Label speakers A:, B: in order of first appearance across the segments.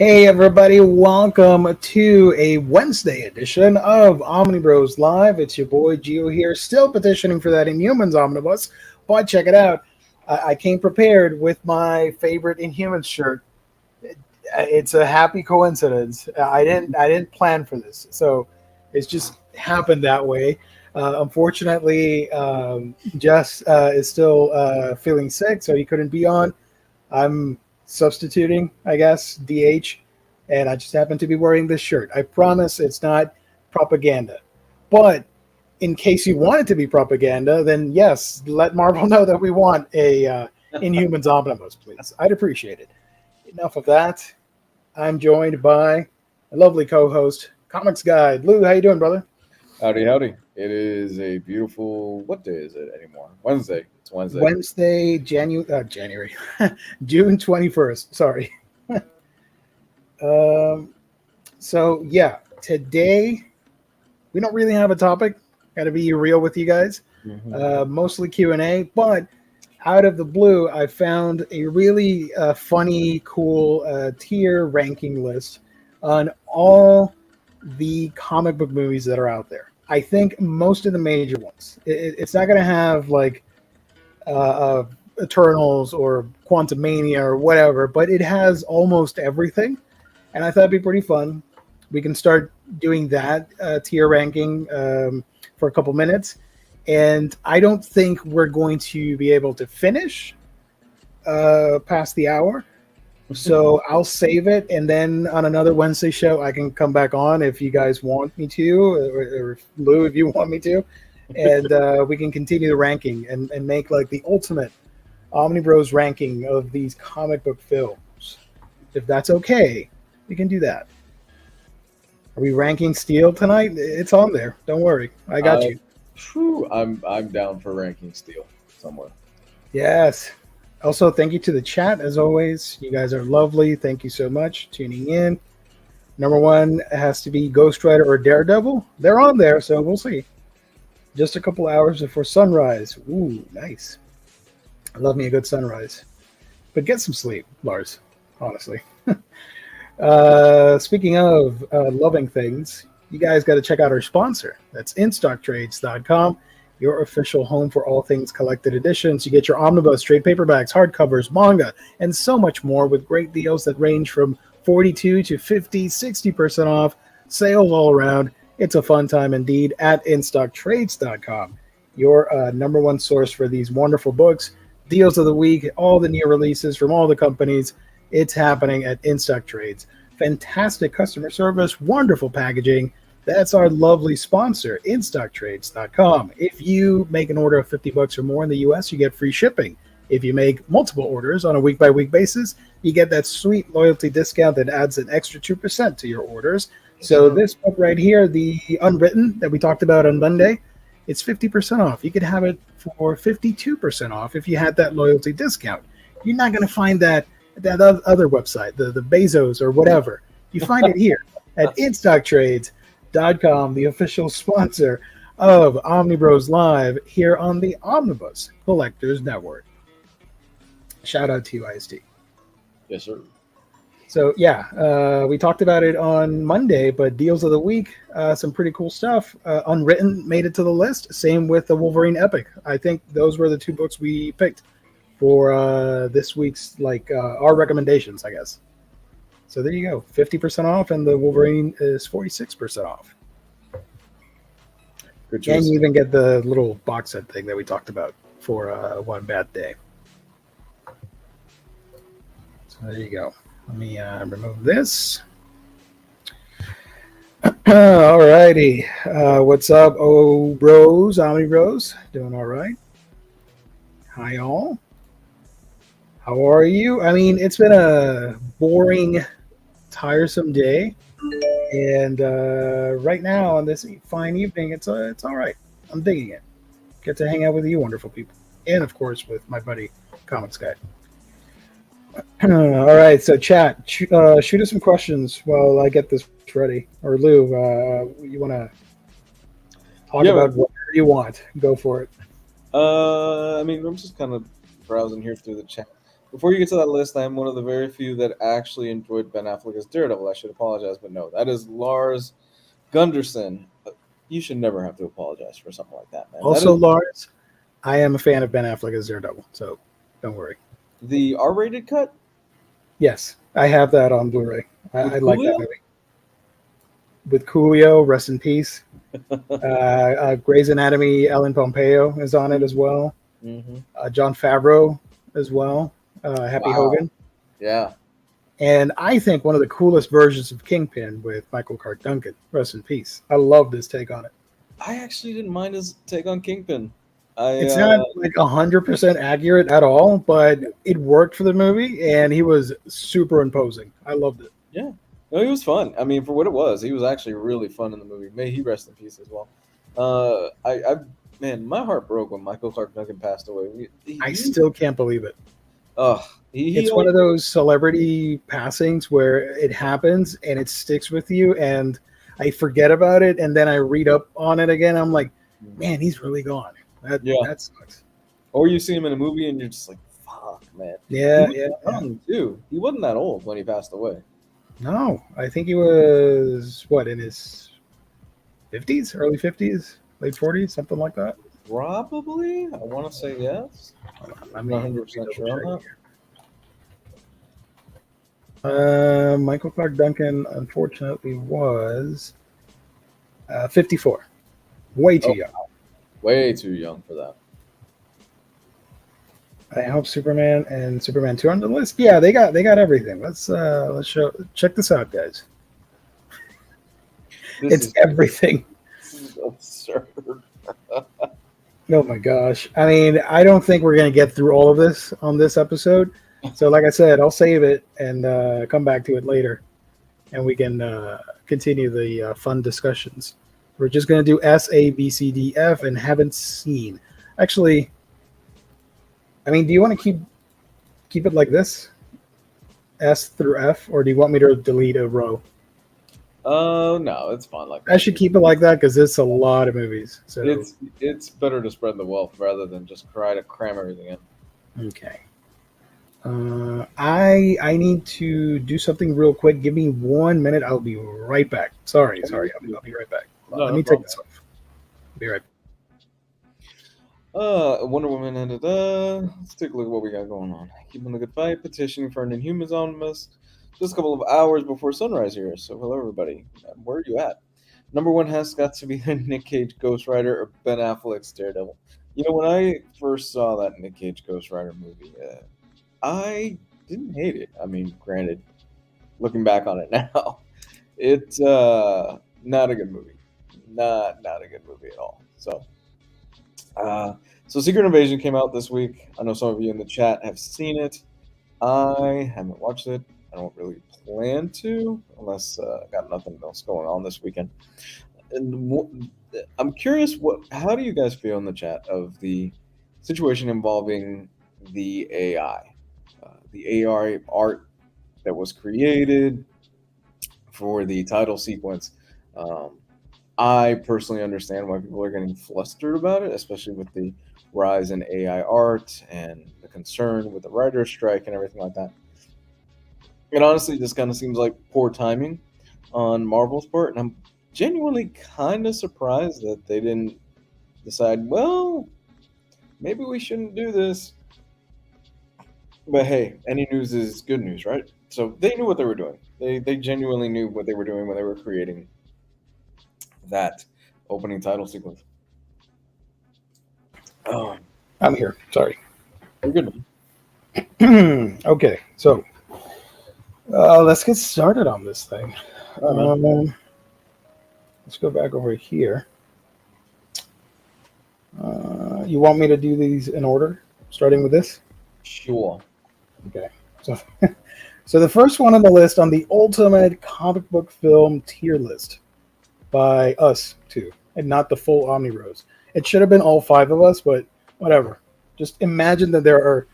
A: Hey everybody, welcome to a Wednesday edition of Omnibros Live. It's your boy Gio here, still petitioning for that Inhumans Omnibus, but check it out. I came prepared with my favorite Inhumans shirt. It's a happy coincidence. I didn't plan for this, so it's just happened that way. Unfortunately, Jess is still feeling sick, so he couldn't be on. I'm substituting, I guess, DH, and I just happen to be wearing this shirt. I promise it's not propaganda. But in case you want it to be propaganda, then yes, let Marvel know that we want a Inhumans Omnibus, please. I'd appreciate it. Enough of that. I'm joined by a lovely co-host, Comics Guide. Lou, how you doing, brother?
B: Howdy, howdy. It is a beautiful, what day is it anymore? Wednesday. It's Wednesday.
A: Wednesday, January, June 21st. Sorry. So, yeah, today we don't really have a topic. Got to be real with you guys. Mostly Q&A, but out of the blue, I found a really funny, cool tier ranking list on all the comic book movies that are out there. I think most of the major ones. It's not going to have like Eternals or Quantumania or whatever, but it has almost everything, and I thought it'd be pretty fun. We can start doing that tier ranking for a couple minutes, and I don't think we're going to be able to finish past the hour. So I'll save it, and then on another Wednesday show, I can come back on if you guys want me to, or Lou, if you want me to, and we can continue the ranking and make like the ultimate Omnibros ranking of these comic book films. If that's okay, we can do that. Are we ranking Steel tonight? It's on there. Don't worry, I got you.
B: I'm down for ranking Steel somewhere.
A: Yes. Also, thank you to the chat, as always. You guys are lovely. Thank you so much tuning in. Number one has to be Ghost Rider or Daredevil. They're on there, so we'll see. Just a couple hours before sunrise. Ooh, nice. I love me a good sunrise. But get some sleep, Lars, honestly. Speaking of loving things, you guys got to check out our sponsor. That's InStockTrades.com. Your official home for all things collected editions. You get your omnibus, trade paperbacks, hardcovers, manga, and so much more with great deals that range from 42 to 50, 60% off. Sales all around. It's a fun time indeed at InStockTrades.com. Your number one source for these wonderful books, deals of the week, all the new releases from all the companies. It's happening at InStock Trades. Fantastic customer service, wonderful packaging. That's our lovely sponsor, InStockTrades.com. If you make an order of $50 or more in the U.S., you get free shipping. If you make multiple orders on a week-by-week basis, you get that sweet loyalty discount that adds an extra 2% to your orders. So this book right here, the Unwritten that we talked about on Monday, it's 50% off. You could have it for 52% off if you had that loyalty discount. You're not going to find that at that other website, the Bezos or whatever. You find it here at InStockTrades.com, the official sponsor of Omnibros Live here on the Omnibus Collectors Network. Shout out to you, IST.
B: Yes, sir.
A: So, yeah, we talked about it on Monday, but deals of the week, some pretty cool stuff. Unwritten made it to the list. Same with the Wolverine Epic. I think those were the two books we picked for this week's, our recommendations, I guess. So there you go, 50% off, and the Wolverine is 46% off.
B: Good choice.
A: And you even get the little box set thing that we talked about for One Bad Day. So there you go. Let me remove this. All righty. What's up, Omnibros? Doing all right? Hi, all. How are you? I mean, it's been a boring, tiresome day, and right now on this fine evening, it's all right. I'm digging it. Get to hang out with you wonderful people, and of course with my buddy Comics Guide. All right, so chat, shoot us some questions while I get this ready. Or Lou, you want to talk about whatever you want? Go for it.
B: I mean, I'm just kind of browsing here through the chat. Before you get to that list, I am one of the very few that actually enjoyed Ben Affleck as Daredevil. I should apologize, but no, that is Lars Gunderson. You should never have to apologize for something like that, man.
A: Also,
B: That is
A: Lars, I am a fan of Ben Affleck as Daredevil, so don't worry.
B: the R-rated cut
A: Yes, I have that on Blu-ray.
B: with
A: I like that
B: Coolio?
A: movie. With Coolio, rest in peace. Grey's Anatomy, Ellen Pompeo is on it as well.
B: Mm-hmm.
A: John Favreau as well. Happy
B: Wow.
A: Hogan.
B: Yeah.
A: And I think one of the coolest versions of Kingpin with Michael Clark Duncan. Rest in peace. I love this take on it.
B: I actually didn't mind his take on Kingpin.
A: It's not like 100% accurate at all, but it worked for the movie, and he was super imposing. I loved it.
B: Yeah. No, he was fun. I mean, for what it was, he was actually really fun in the movie. May he rest in peace as well. Man, my heart broke when Michael Clark Duncan passed away.
A: I still can't believe it.
B: It's
A: one of those celebrity passings where it happens and it sticks with you, and I forget about it, and then I read up on it again. I'm like, man, he's really gone. That sucks.
B: Or you see him in a movie and you're just like, fuck, man.
A: Yeah,
B: He was young, too. He wasn't that old when he passed away.
A: No, I think he was, in his 50s, early 50s, late 40s, something like that?
B: Probably. I want to say yes. I'm not 100% sure on
A: that. Michael Clark Duncan, unfortunately, was 54. Way too young.
B: Way too young for that.
A: I hope Superman and Superman 2 are on the list. Yeah, they got everything. Let's check this out, guys. It's everything.
B: This is absurd.
A: Oh my gosh. I mean, I don't think we're gonna get through all of this on this episode. So like I said, I'll save it and come back to it later, and we can continue the fun discussions. We're just gonna do S, A, B, C, D, F, and haven't seen. Actually, I mean, do you want to keep it like this, S through F, or do you want me to delete a row?
B: Oh no, it's fine like that.
A: I should keep it like that because it's a lot of movies. So
B: it's better to spread the wealth rather than just try to cram everything in.
A: Okay. I need to do something real quick. Give me 1 minute. I'll be right back. Sorry. I'll be right back. Let me take this off. I'll be right back.
B: Wonder Woman ended. Let's take a look at what we got going on. Keeping the good fight, petitioning for an Inhumans Omnibus. Just a couple of hours before sunrise here. So hello everybody. Where are you at? Number one has got to be Nick Cage Ghost Rider or Ben Affleck's Daredevil. You know, when I first saw that Nick Cage Ghost Rider movie, I didn't hate it. I mean, granted, looking back on it now, it's not a good movie. Not a good movie at all. So Secret Invasion came out this week. I know some of you in the chat have seen it. I haven't watched it. I don't really plan to, unless I got nothing else going on this weekend. And I'm curious, how do you guys feel in the chat of the situation involving the AI? The AI art that was created for the title sequence. I personally understand why people are getting flustered about it, especially with the rise in AI art and the concern with the writer's strike and everything like that. It honestly just kind of seems like poor timing on Marvel's part, and I'm genuinely kind of surprised that they didn't decide, well, maybe we shouldn't do this. But hey, any news is good news, right? So they knew what they were doing. They genuinely knew what they were doing when they were creating that opening title sequence.
A: I'm here. Sorry.
B: You're good.
A: Okay, so let's get started on this thing. Let's go back over here. You want me to do these in order, starting with this?
B: Sure.
A: Okay. So the first one on the list on the ultimate comic book film tier list by us two, and not the full Omnibros. It should have been all five of us, but whatever. Just imagine that there are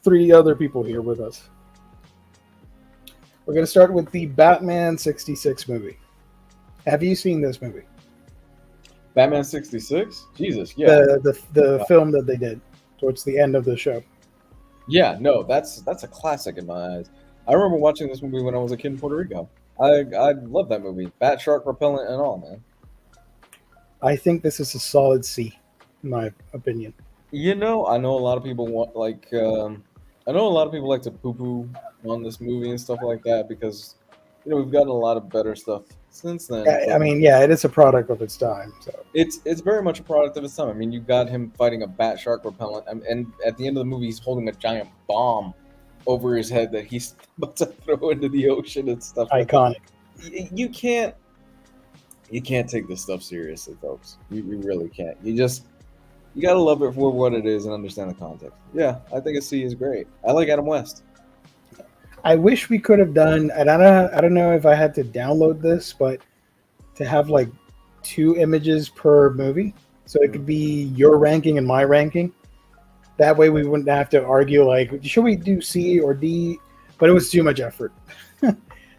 A: 3 other people here with us. We're going to start with the Batman 66 movie. Have you seen this movie?
B: Batman 66? Jesus, yeah.
A: The film that they did towards the end of the show.
B: Yeah, no, that's a classic in my eyes. I remember watching this movie when I was a kid in Puerto Rico. I love that movie, bat shark repellent and all, man.
A: I think this is a solid C, in my opinion.
B: I know a lot of people I know a lot of people like to poo poo on this movie and stuff like that because we've gotten a lot of better stuff since then.
A: I
B: But
A: mean, yeah, it is a product of its time. So
B: it's very much a product of its time. I mean, you got him fighting a bat shark repellent, and at the end of the movie, he's holding a giant bomb over his head that he's about to throw into the ocean and stuff like that.
A: iconic.
B: You can't take this stuff seriously, folks. You really can't. You gotta love it for what it is and understand the context. Yeah, I think a C is great. I like Adam West.
A: I wish we could have done. I don't know if I had to download this, but to have like 2 images per movie, so it could be your ranking and my ranking. That way, we wouldn't have to argue like, should we do C or D? But it was too much effort.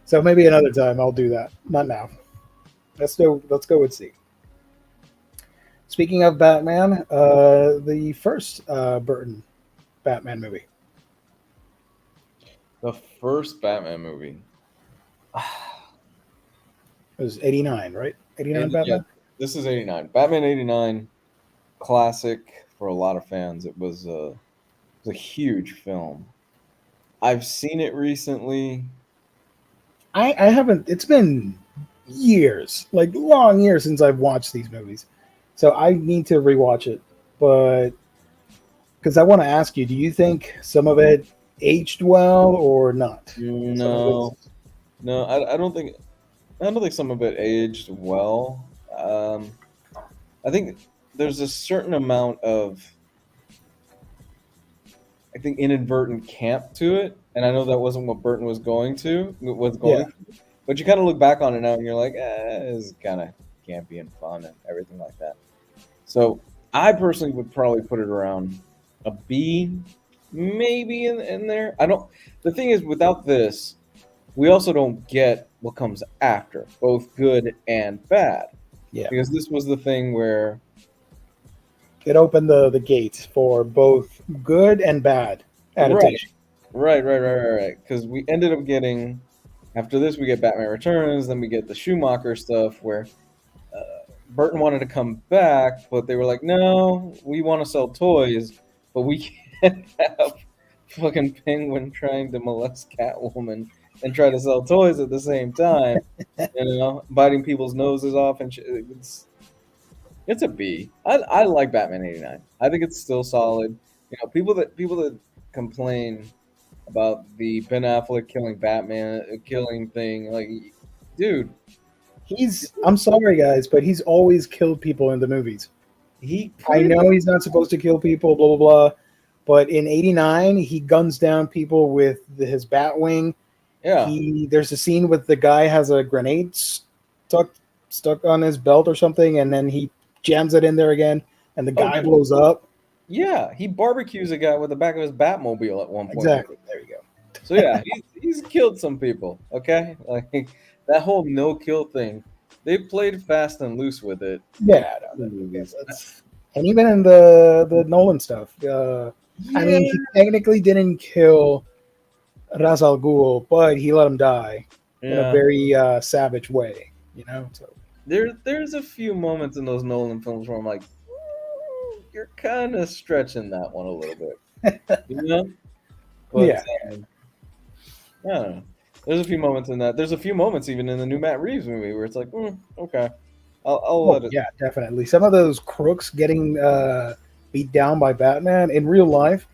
A: So maybe another time I'll do that. Not now. Let's go with C. Speaking of Batman, the first Burton Batman movie.
B: The first Batman movie.
A: It was 89, right? 89 Batman?
B: Yeah, this is 89. Batman 89, classic for a lot of fans. It was a huge film. I've seen it recently.
A: I haven't. It's been years, like long years since I've watched these movies. So I need to rewatch it. But because I want to ask you, do you think some of it aged well or not?
B: No, no, I don't think some of it aged well. I think there's a certain amount of, I think, inadvertent camp to it, and I know that wasn't what Burton was going. But you kind of look back on it now, and you're like, it's kind of campy and fun and everything like that. So I personally would probably put it around a B, maybe in there. I don't. The thing is, without this, we also don't get what comes after, both good and bad.
A: Yeah.
B: Because this was the thing where
A: It opened the gates for both good and bad adaptation.
B: Right. Because we ended up getting, after this, we get Batman Returns, then we get the Schumacher stuff where Burton wanted to come back, but they were like, no, we want to sell toys, but we can't have fucking Penguin trying to molest Catwoman and try to sell toys at the same time, biting people's noses off and shit. It's a B. I like Batman 89. I think it's still solid. People that complain about the Ben Affleck killing Batman, killing thing, like, dude,
A: I'm sorry, guys, but he's always killed people in the movies. I know he's not supposed to kill people, blah, blah, blah. But in 89, he guns down people with his Batwing.
B: Yeah.
A: There's a scene with the guy has a grenade stuck on his belt or something, and then he jams it in there again, and the guy blows up.
B: Yeah, he barbecues a guy with the back of his Batmobile at one point.
A: Exactly. There you go.
B: So yeah, he's killed some people. Okay, like that whole no-kill thing, they played fast and loose with it.
A: Yeah, and even in the Nolan stuff, I mean, he technically didn't kill Ra's al Ghul, but he let him die in a very savage way. So
B: there's a few moments in those Nolan films where I'm like, you're kind of stretching that one a little bit, But,
A: yeah.
B: I don't know. There's a few moments in that. There's a few moments even in the new Matt Reeves movie where it's like, okay, I'll let it.
A: Yeah, definitely. Some of those crooks getting beat down by Batman in real life,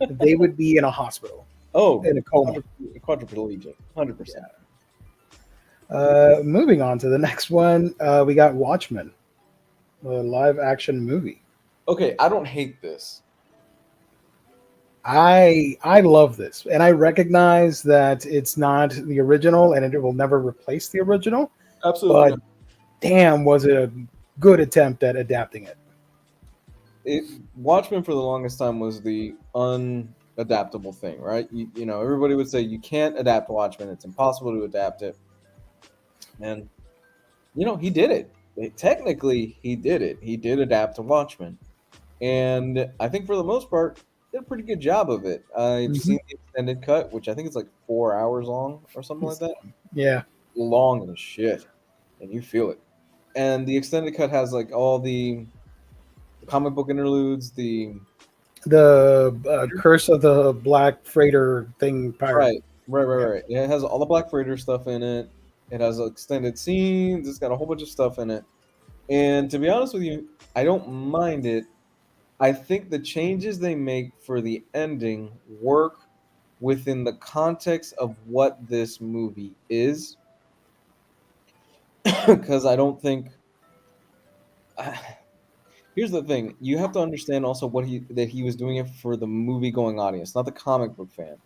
A: they would be in a hospital.
B: Oh,
A: in a coma.
B: Quadriplegic, 100%.
A: Moving on to the next one, we got Watchmen, a live-action movie.
B: Okay, I don't hate this.
A: I love this, and I recognize that it's not the original, and it will never replace the original.
B: Absolutely.
A: But damn, was it a good attempt at adapting it.
B: Watchmen for the longest time was the unadaptable thing, right? Everybody would say you can't adapt Watchmen; it's impossible to adapt it. And he did it. Technically, he did it. He did adapt to Watchmen, and I think for the most part, did a pretty good job of it. I've seen the extended cut, which I think is like 4 hours long or something like that.
A: Yeah.
B: Long as shit, and you feel it. And the extended cut has like all the comic book interludes, the
A: The Curse of the Black Freighter thing pirate.
B: right. Yeah, it has all the Black Freighter stuff in it. It has extended scenes. It's got a whole bunch of stuff in it. And to be honest with you, I don't mind it. I think the changes they make for the ending work within the context of what this movie is, because I don't think. Here's the thing: you have to understand also that he was doing it for the movie-going audience, not the comic book fan.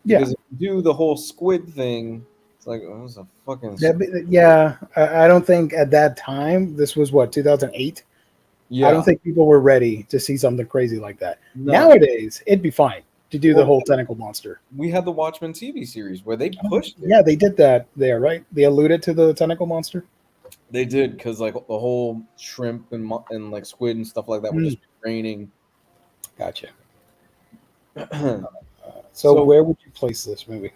A: Yeah.
B: Because if you do the whole squid thing, it's like, oh, it's a fucking
A: Yeah. I don't think at that time, this was what, 2008? I don't
B: yeah.
A: think people were ready to see something crazy like that.
B: No,
A: Nowadays, it'd be fine to do the
B: well,
A: whole tentacle monster.
B: we had the Watchmen TV series where they pushed it.
A: Yeah, they did that there, right? They alluded to the tentacle monster.
B: They did because like the whole shrimp and like squid and stuff like that would just be raining.
A: Gotcha.
B: So
A: So where would you place this movie?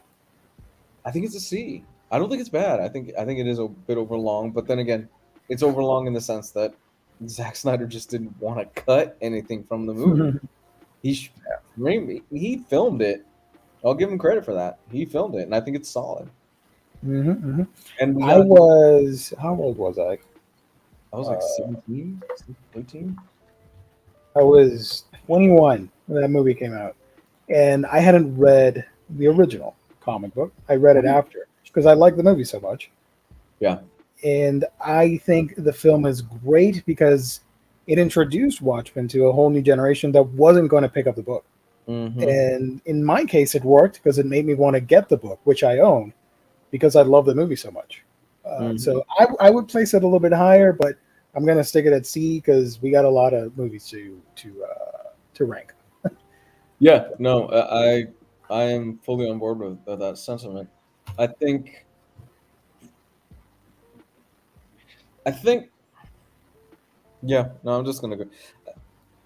B: I think it's a C. I don't think it's bad. I think it is a bit overlong, but then again, it's overlong in the sense that Zack Snyder just didn't want to cut anything from the movie. He filmed it. I'll give him credit for that. He filmed it, and I think it's solid. And we
A: I was, how old was I?
B: I was like 17, 18.
A: I was 21 when that movie came out, and I hadn't read the original comic book. I read it after because I liked the movie so much.
B: Yeah.
A: And I think the film is great because it introduced Watchmen to a whole new generation that wasn't going to pick up the book. And in my case, it worked because it made me want to get the book, which I own, because I love the movie so much. So I would place it a little bit higher, but I'm going to stick it at C because we got a lot of movies to rank.
B: Yeah, no, I am fully on board with that sentiment. I think, yeah. No, I'm just gonna go.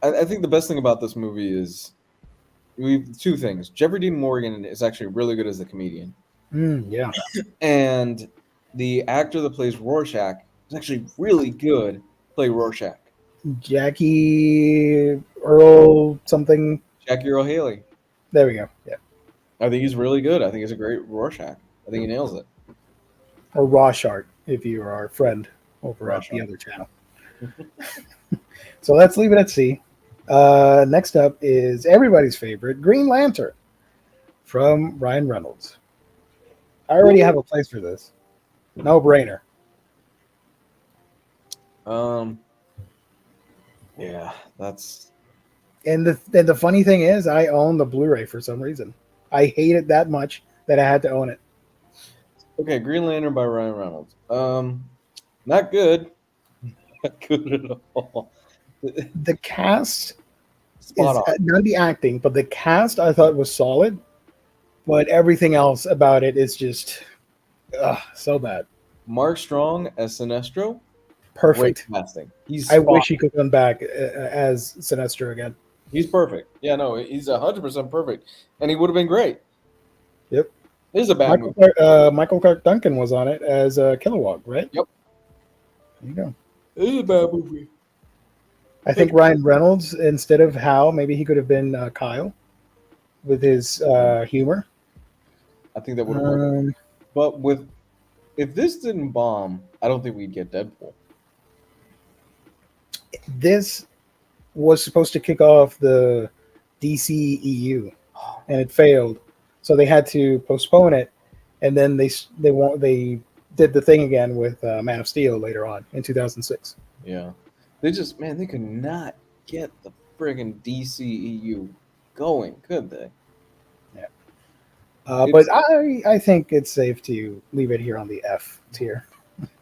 B: I think the best thing about this movie is two things. Jeffrey Dean Morgan is actually really good as the comedian.
A: Yeah,
B: and the actor that plays Rorschach is actually really good. Play Rorschach.
A: Jackie Earl something.
B: Jackie Earl Haley.
A: There we go. Yeah.
B: I think he's really good. I think he's a great Rorschach. I think he nails it.
A: Or Rorschach, if you are our friend over
B: Rorschach.
A: at the other channel. So let's leave it at C. Next up is everybody's favorite, Green Lantern, from Ryan Reynolds. I already have a place for this. No brainer.
B: Yeah, that's.
A: And the funny thing is, I own the Blu-ray for some reason. I hate it that much that I had to own it.
B: Okay, Green Lantern by Ryan Reynolds. Not good. Not good at all.
A: The cast
B: Spot
A: is
B: on.
A: not the acting, but the cast I thought was solid. But everything else about it is just so bad.
B: Mark Strong as Sinestro.
A: Perfect.
B: Great casting.
A: I wish he could come back as Sinestro again.
B: He's perfect. Yeah, no, he's 100% perfect, and he would have been great.
A: Yep.
B: This is a bad movie.
A: Michael Clark Duncan was on it as Kilowog, right?
B: Yep.
A: There you go.
B: This is a bad movie.
A: I think Ryan Reynolds, instead of Hal, maybe he could have been Kyle with his humor.
B: I think that would have worked. But if this didn't bomb, I don't think we'd get Deadpool.
A: This was supposed to kick off the DC EU, and it failed, so they had to postpone it. And then they did the thing again with Man of Steel later on in 2006.
B: Yeah, they could not get the friggin' DC EU going, could they?
A: Yeah. But I think it's safe to leave it here on the F tier.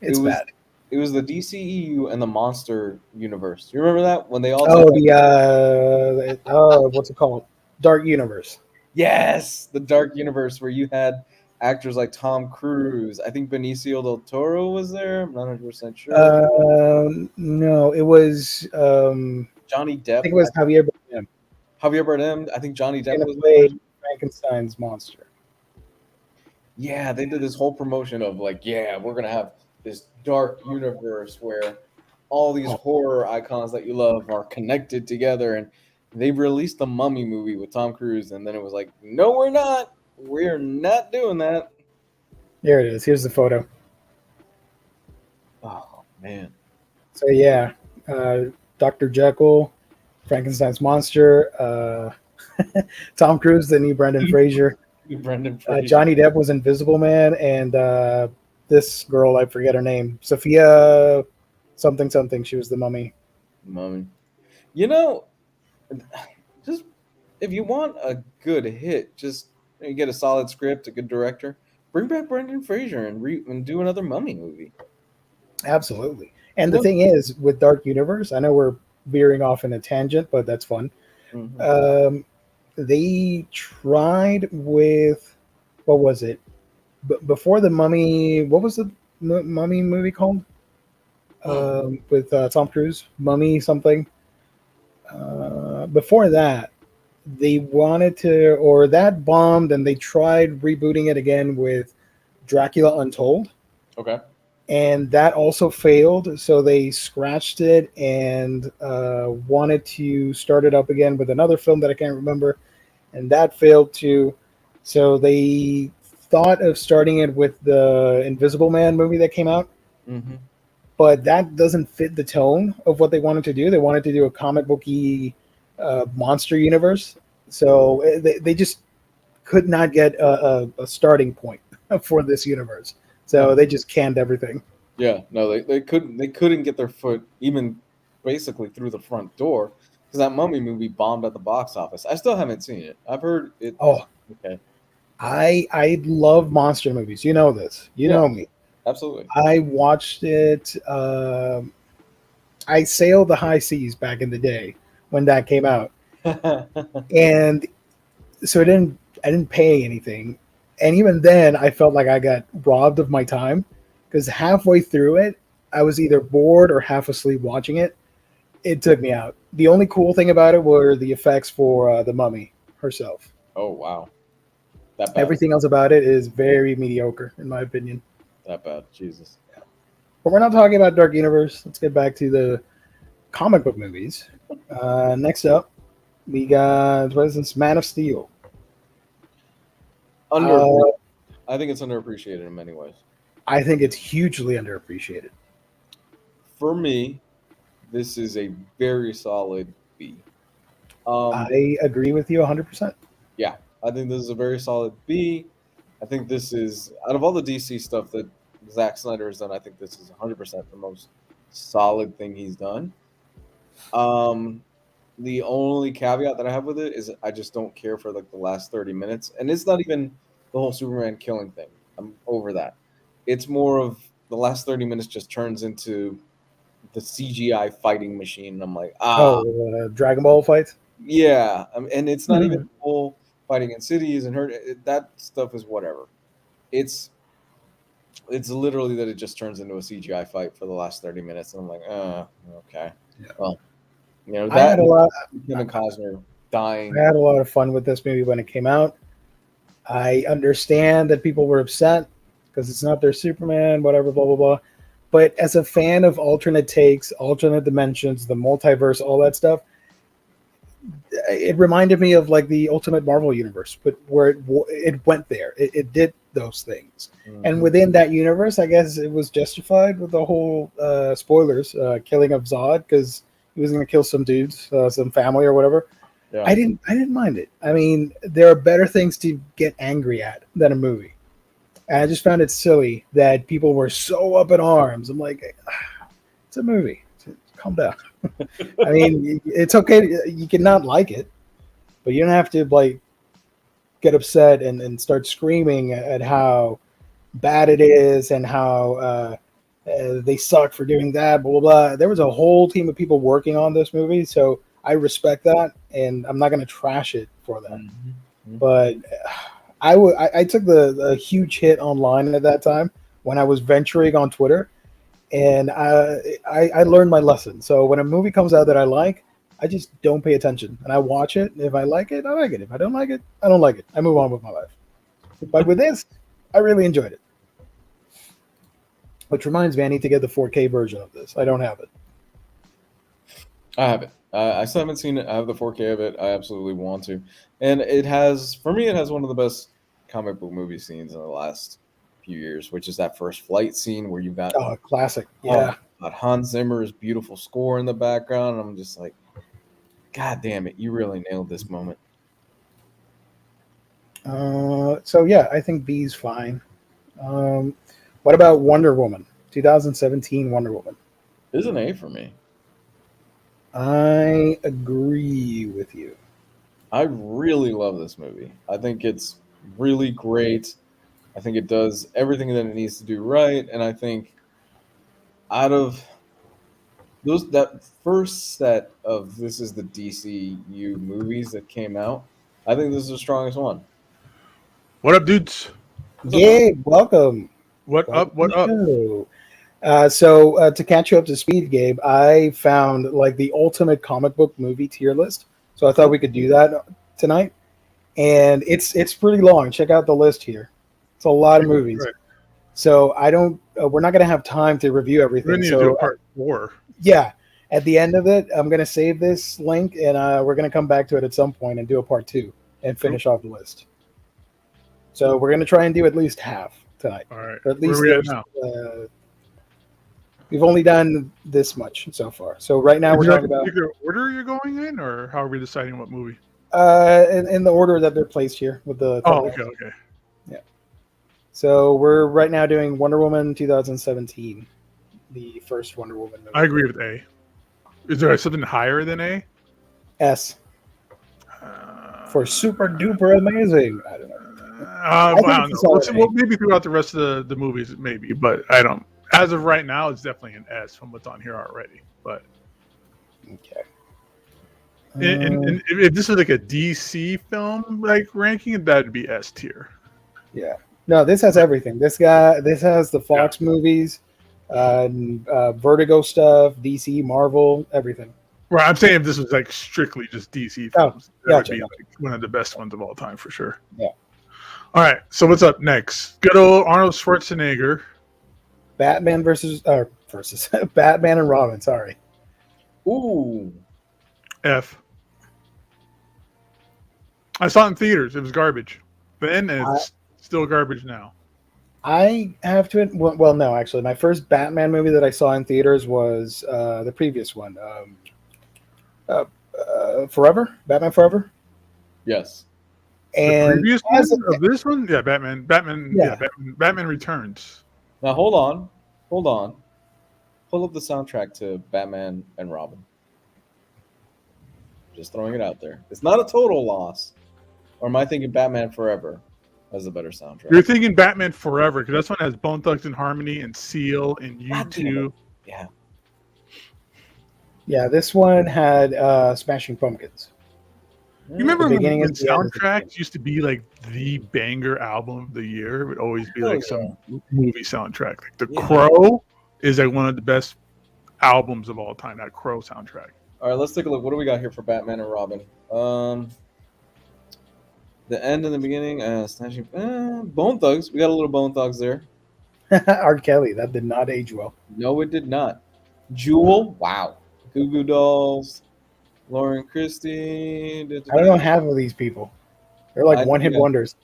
A: It's bad.
B: It was the DCEU and the Monster Universe. You remember that when they all?
A: What's it called? Dark Universe.
B: Yes, the Dark Universe where you had actors like Tom Cruise. I think Benicio del Toro was there. I'm not 100% sure.
A: No, it was
B: Johnny Depp.
A: I think it was Javier Bardem.
B: Javier Bardem. I think Johnny Depp
A: Gonna
B: was
A: play
B: there.
A: Frankenstein's monster.
B: Yeah, they did this whole promotion of like, yeah, we're gonna have this dark universe where all these
A: Oh,
B: horror icons that you love are connected together, and they released the Mummy movie with Tom Cruise, and then it was like, no, we're not. We're not doing that.
A: there it is. Here's the photo.
B: Oh man.
A: So yeah, Dr. Jekyll, Frankenstein's monster, Tom Cruise, the new Brendan Fraser.
B: Brendan Fraser.
A: Johnny Depp was Invisible Man, and this girl, I forget her name, Sophia something something. She was the mummy.
B: Mummy. You know, just if you want a good hit, just you get a solid script, a good director, bring back Brendan Fraser and do another Mummy movie.
A: Absolutely. And
B: You
A: the
B: know?
A: thing is, with Dark Universe, I know we're veering off in a tangent, but that's fun.
B: Mhm.
A: They tried with, what was it? Before the Mummy, what was the Mummy movie called? With Tom Cruise, Mummy something. Before that, they wanted to, or that bombed, and they tried rebooting it again with Dracula Untold,
B: Okay.
A: and that also failed. So they scratched it and wanted to start it up again with another film that I can't remember, and that failed too. So they thought of starting it with the Invisible Man movie that came out,
B: Mm-hmm.
A: but that doesn't fit the tone of what they wanted to do. They wanted to do a comic booky monster universe, so they just could not get a starting point for this universe. So they just canned everything.
B: Yeah, no, they couldn't get their foot even basically through the front door because that Mummy movie bombed at the box office. I still haven't seen it. I've heard it is
A: Oh,
B: okay.
A: I love monster movies. You know this. You
B: Yeah,
A: know me.
B: absolutely.
A: I watched it. I sailed the high seas back in the day when that came out, and so I didn't pay anything, and even then I felt like I got robbed of my time because halfway through it I was either bored or half asleep watching it. It took me out. The only cool thing about it were the effects for the mummy herself.
B: Oh wow, that bad?
A: Everything else about it is very mediocre in my opinion.
B: That bad? Jesus.
A: But we're not talking about Dark Universe. Let's get back to the comic book movies. Next up, we got, what is this? Man of Steel.
B: Under,
A: Uh,
B: I think it's underappreciated in many ways.
A: I think it's hugely underappreciated.
B: For me, this is a very solid B. Um,
A: I agree with you 100%.
B: yeah, I think this is a very solid B. I think this is out of all the DC stuff that Zack Snyder has done. I think this is 100% the most solid thing he's done. Um, the only caveat that I have with it is I just don't care for like the last 30 minutes, and it's not even the whole Superman killing thing. I'm over that. It's more of the last 30 minutes just turns into the CGI fighting machine, and I'm like,
A: Dragon Ball fights?
B: yeah, and it's not even
A: Mhm.
B: full fighting in cities and that stuff is whatever. It's it's literally that it just turns into a CGI fight for the last 30 minutes, and I'm like, okay,
A: Yeah.
B: well,
A: I
B: that
A: had a lot.
B: Kevin Costner
A: I
B: dying.
A: had a lot of fun with this movie when it came out. I understand that people were upset because it's not their Superman, whatever, blah blah blah. But as a fan of alternate takes, alternate dimensions, the multiverse, all that stuff, it reminded me of like the Ultimate Marvel universe, but where it went there, it did those things, and
B: Mhm.
A: within that universe, I guess it was justified with the whole spoilers, killing of Zod because he was going to kill some dudes, some family or whatever.
B: Yeah,
A: I didn't mind it. I mean, there are better things to get angry at than a movie. And I just found it silly that people were so up in arms. I'm like, it's a movie. Calm down. I mean, it's okay. You can not like it, but you don't have to like get upset and start screaming at how bad it is and how they suck for doing that. Blah blah blah. There was a whole team of people working on this movie, so I respect that, and I'm not going to trash it for that.
B: Mhm. Mhm.
A: But I took the huge hit online at that time when I was venturing on Twitter, and I learned my lesson. So when a movie comes out that I like, I just don't pay attention, and I watch it. If I like it, I like it. If I don't like it, I don't like it. I move on with my life. But with this, I really enjoyed it. Which reminds me, I need to get the 4K version of this. I don't have it.
B: I have it. I still haven't seen it. I have the 4K of it. I absolutely want to. And it has, for me, it has one of the best comic book movie scenes in the last few years, which is that first flight scene where you've got
A: classic. Yeah.
B: Hans Zimmer's beautiful score in the background. And I'm just like, God damn it, you really nailed this moment.
A: So yeah, I think B's fine. What about Wonder Woman? 2017 Wonder Woman.
B: It's an A for me.
A: I agree with you.
B: I really love this movie. I think it's really great. I think it does everything that it needs to do right, and I think out of that first set of this is the DCU movies that came out, I think this is the strongest one.
C: What up, dudes?
A: Yeah, welcome.
C: What up? What up?
A: So to catch you up to speed, Gabe, I found like the ultimate comic book movie tier list. So I thought we could do that tonight, and it's pretty long. Check out the list here. It's a lot of movies.
C: Right.
A: So I don't. We're not going to have time to review everything.
C: We need
A: so
C: to do a part 4.
A: Yeah, at the end of it, I'm going to save this link, and we're going to come back to it at some point and do a part 2 and finish off the list. So we're going to try and do at least half tonight.
C: All right.
A: Or at least
C: where are we at now?
A: We've only done this much so far. So right now we're talking about
C: order you're going in, or how are we deciding what movie?
A: in the order that they're placed here with the.
C: Okay.
A: Yeah. So we're right now doing Wonder Woman 2017, the first Wonder Woman movie.
C: I agree with A. Is there something higher than A?
A: S. For super duper amazing. I don't know.
C: I don't know. Well, maybe throughout the rest of the movies, maybe, but I don't. As of right now, it's definitely an S from what's on here already. But
A: okay.
C: And if this is like a DC film like ranking, that'd be S tier.
A: Yeah. No, this has everything. This has the Fox movies, Vertigo stuff, DC, Marvel, everything.
C: Right. I'm saying if this was like strictly just DC films, that would be like one of the best ones of all time for sure.
A: Yeah.
C: All right. So what's up next? Good old Arnold Schwarzenegger.
A: Batman versus Batman and Robin. Sorry.
B: Ooh.
C: F. I saw it in theaters. It was garbage then, and it's still garbage now.
A: I have to. Well, no, actually, my first Batman movie that I saw in theaters was the previous one, Forever, Batman Forever.
B: Yes.
A: And
C: the previous one of this one, yeah, Batman Returns.
B: Now hold on. Pull up the soundtrack to Batman and Robin. Just throwing it out there. It's not a total loss. Or am I thinking Batman Forever has a better soundtrack?
C: You're thinking Batman Forever, because that's one that has Bone Thugs and Harmony and Seal and U2.
B: Yeah.
A: Yeah, this one had Smashing Pumpkins.
C: You remember when soundtracks used to be like the banger album of the year? It would always be like some movie soundtrack. Like The Crow is like one of the best albums of all time, that Crow soundtrack.
B: All right, let's take a look. What do we got here for Batman and Robin? The end and the beginning, Bone Thugs. We got a little Bone Thugs there.
A: R. Kelly, that did not age well.
B: No, it did not. Jewel, wow. Goo Goo Dolls, Lauren Christie.
A: I don't know half of these people. They're like one-hit wonders.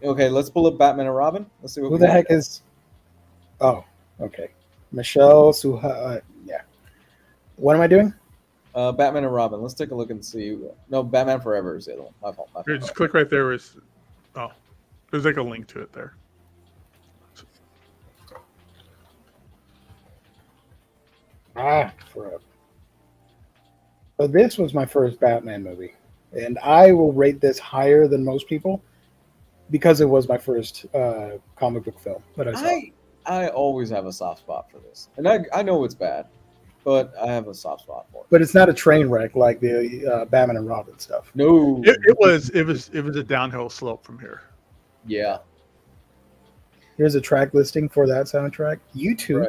B: Okay, let's pull up Batman and Robin. Let's see what.
A: Who the heck is? Oh, okay. Michelle Suha. Yeah. What am I doing?
B: Batman and Robin. Let's take a look and see. No, Batman Forever is the other one. My fault.
C: Here, just click right there. There's like a link to it there.
A: Forever. So this was my first Batman movie, and I will rate this higher than most people because it was my first comic book film that I saw.
B: I always have a soft spot for this, and I know it's bad, but I have a soft spot for it.
A: But it's not a train wreck like the Batman and Robin stuff.
B: No,
C: it was a downhill slope from here.
B: Yeah.
A: Here's a track listing for that soundtrack. U2.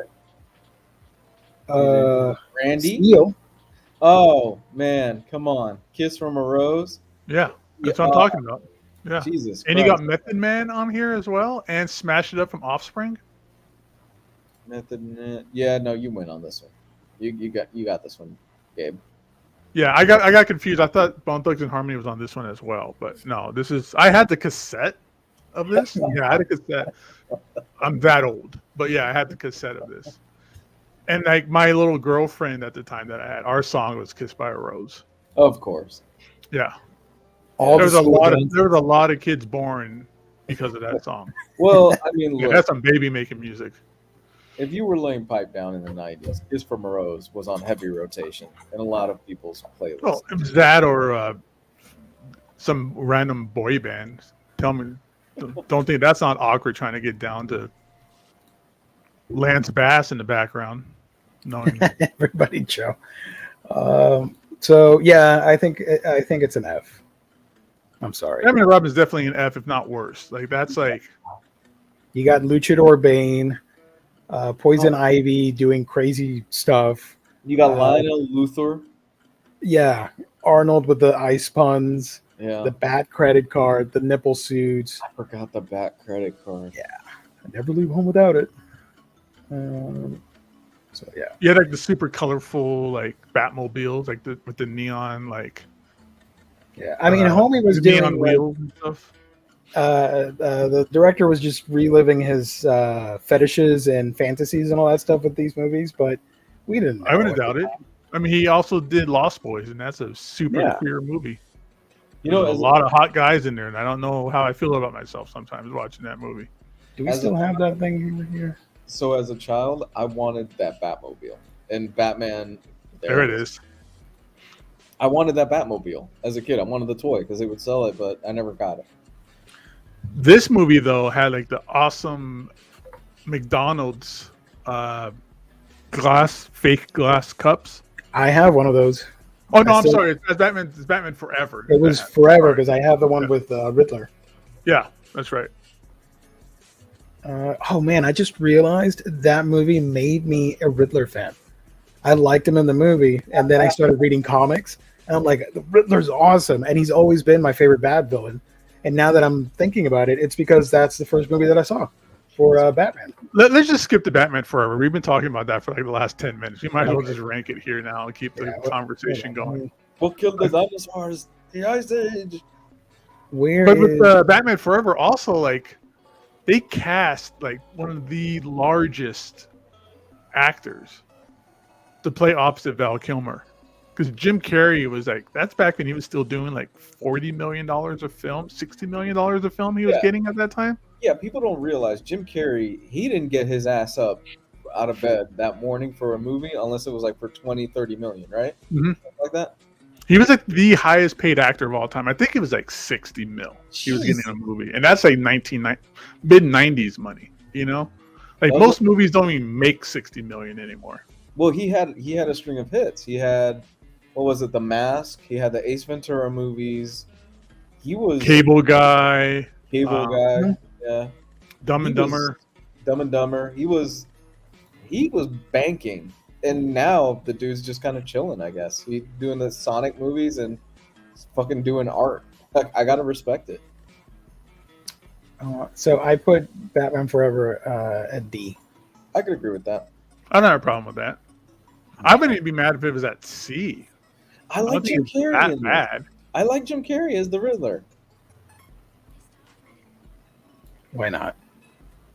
B: Right.
A: Randy. Seal.
B: Oh man, come on, Kiss from a Rose.
C: Yeah, that's what I'm talking about. Yeah,
B: Jesus
C: and
B: Christ.
C: you got Method Man on here as well, and Smash It Up from Offspring.
B: Method Man. Yeah, no, you win on this one. You got this one, Gabe.
C: Yeah, I got confused. I thought Bone Thugs and Harmony was on this one as well, but no, this is. I had the cassette of this. Yeah, I had a cassette. I'm that old, but yeah, I had the cassette of this. And like my little girlfriend at the time that I had, our song was "Kissed by a Rose."
B: Of course.
C: Yeah,
A: All
C: there was a lot of
A: dances.
C: there was a lot of kids born because of that song.
B: Well, I mean,
C: Yeah,
B: look,
C: that's some baby making music.
B: if you were laying pipe down in the '90s, Kiss from a Rose was on heavy rotation in a lot of people's playlists.
C: Well, it was that or some random boy band. Tell me, don't think that's not awkward trying to get down to Lance Bass in the background. No,
A: Everybody, Joe. So yeah, I think it's an F. I'm sorry.
C: Batman and Robin is definitely an F, if not worse. Like that's like
A: You got Luchador Bane, Poison Ivy doing crazy stuff.
B: You got Lionel Luthor.
A: Yeah, Arnold with the ice puns,
B: Yeah,
A: the bat credit card, the nipple suits.
B: I forgot the back credit card.
A: Yeah, I never leave home without it. So yeah,
C: you had like the super colorful like Batmobiles, like with the neon like.
A: yeah. I mean, Homie was
C: neon
A: doing
C: wheels and stuff.
A: the director was just reliving his fetishes and fantasies and all that stuff with these movies, but we didn't know
C: I wouldn't
A: it.
C: doubt it. I mean, he also did Lost Boys, and that's a super
A: Yeah.
C: queer movie.
B: You know,
C: There's a lot of hot guys in there, and I don't know how I feel about myself sometimes watching that movie.
A: Do we still have that thing over here?
B: so as a child, I wanted that Batmobile and Batman.
C: There it is.
B: I wanted that Batmobile as a kid. I wanted the toy because they would sell it, but I never got it.
C: This movie though had like the awesome McDonald's fake glass cups.
A: I have one of those.
C: Oh no,
A: I
C: I'm
A: still-
C: sorry. It's Batman Forever.
A: It was forever because I have the one with Riddler.
C: Yeah, that's right.
A: Oh man, I just realized that movie made me a Riddler fan. I liked him in the movie, and then I started reading comics, and I'm like, the Riddler's awesome, and he's always been my favorite bad villain. And now that I'm thinking about it, it's because that's the first movie that I saw for Batman.
C: Let's just skip to Batman Forever. We've been talking about that for like the last 10 minutes. We might as well just rank it here now and keep the conversation going.
B: Who killed the dinosaurs? The Ice Age.
A: But
C: with Batman Forever, also like they cast like one of the largest actors to play opposite Val Kilmer, because Jim Carrey was like, that's back when he was still doing like $40 million of film, $60 million of film he was getting at that time.
B: Yeah, people don't realize Jim Carrey, he didn't get his ass up out of bed that morning for a movie unless it was like for 20, 30 million, right?
C: Mm-hmm.
B: Something like that.
C: He was like the highest paid actor of all time. I think it was like 60 mil he was getting in a movie. And that's like mid-90s money, you know? Like most movies don't even make 60 million anymore.
B: Well, he had a string of hits. He had, what was it, The Mask? He had the Ace Ventura movies. He was
C: Cable Guy.
B: Guy. Yeah.
C: Dumb and Dumber.
B: Dumb and Dumber. He was banking. And now the dude's just kind of chilling, I guess. He's doing the Sonic movies and fucking doing art. Like, I gotta respect it.
A: So I put Batman Forever at D.
B: I could agree with that.
C: I don't have a problem with that. I wouldn't even be mad if it was at C.
B: I like Jim Carrey.
C: That bad.
B: I like Jim Carrey as the Riddler.
A: Why not?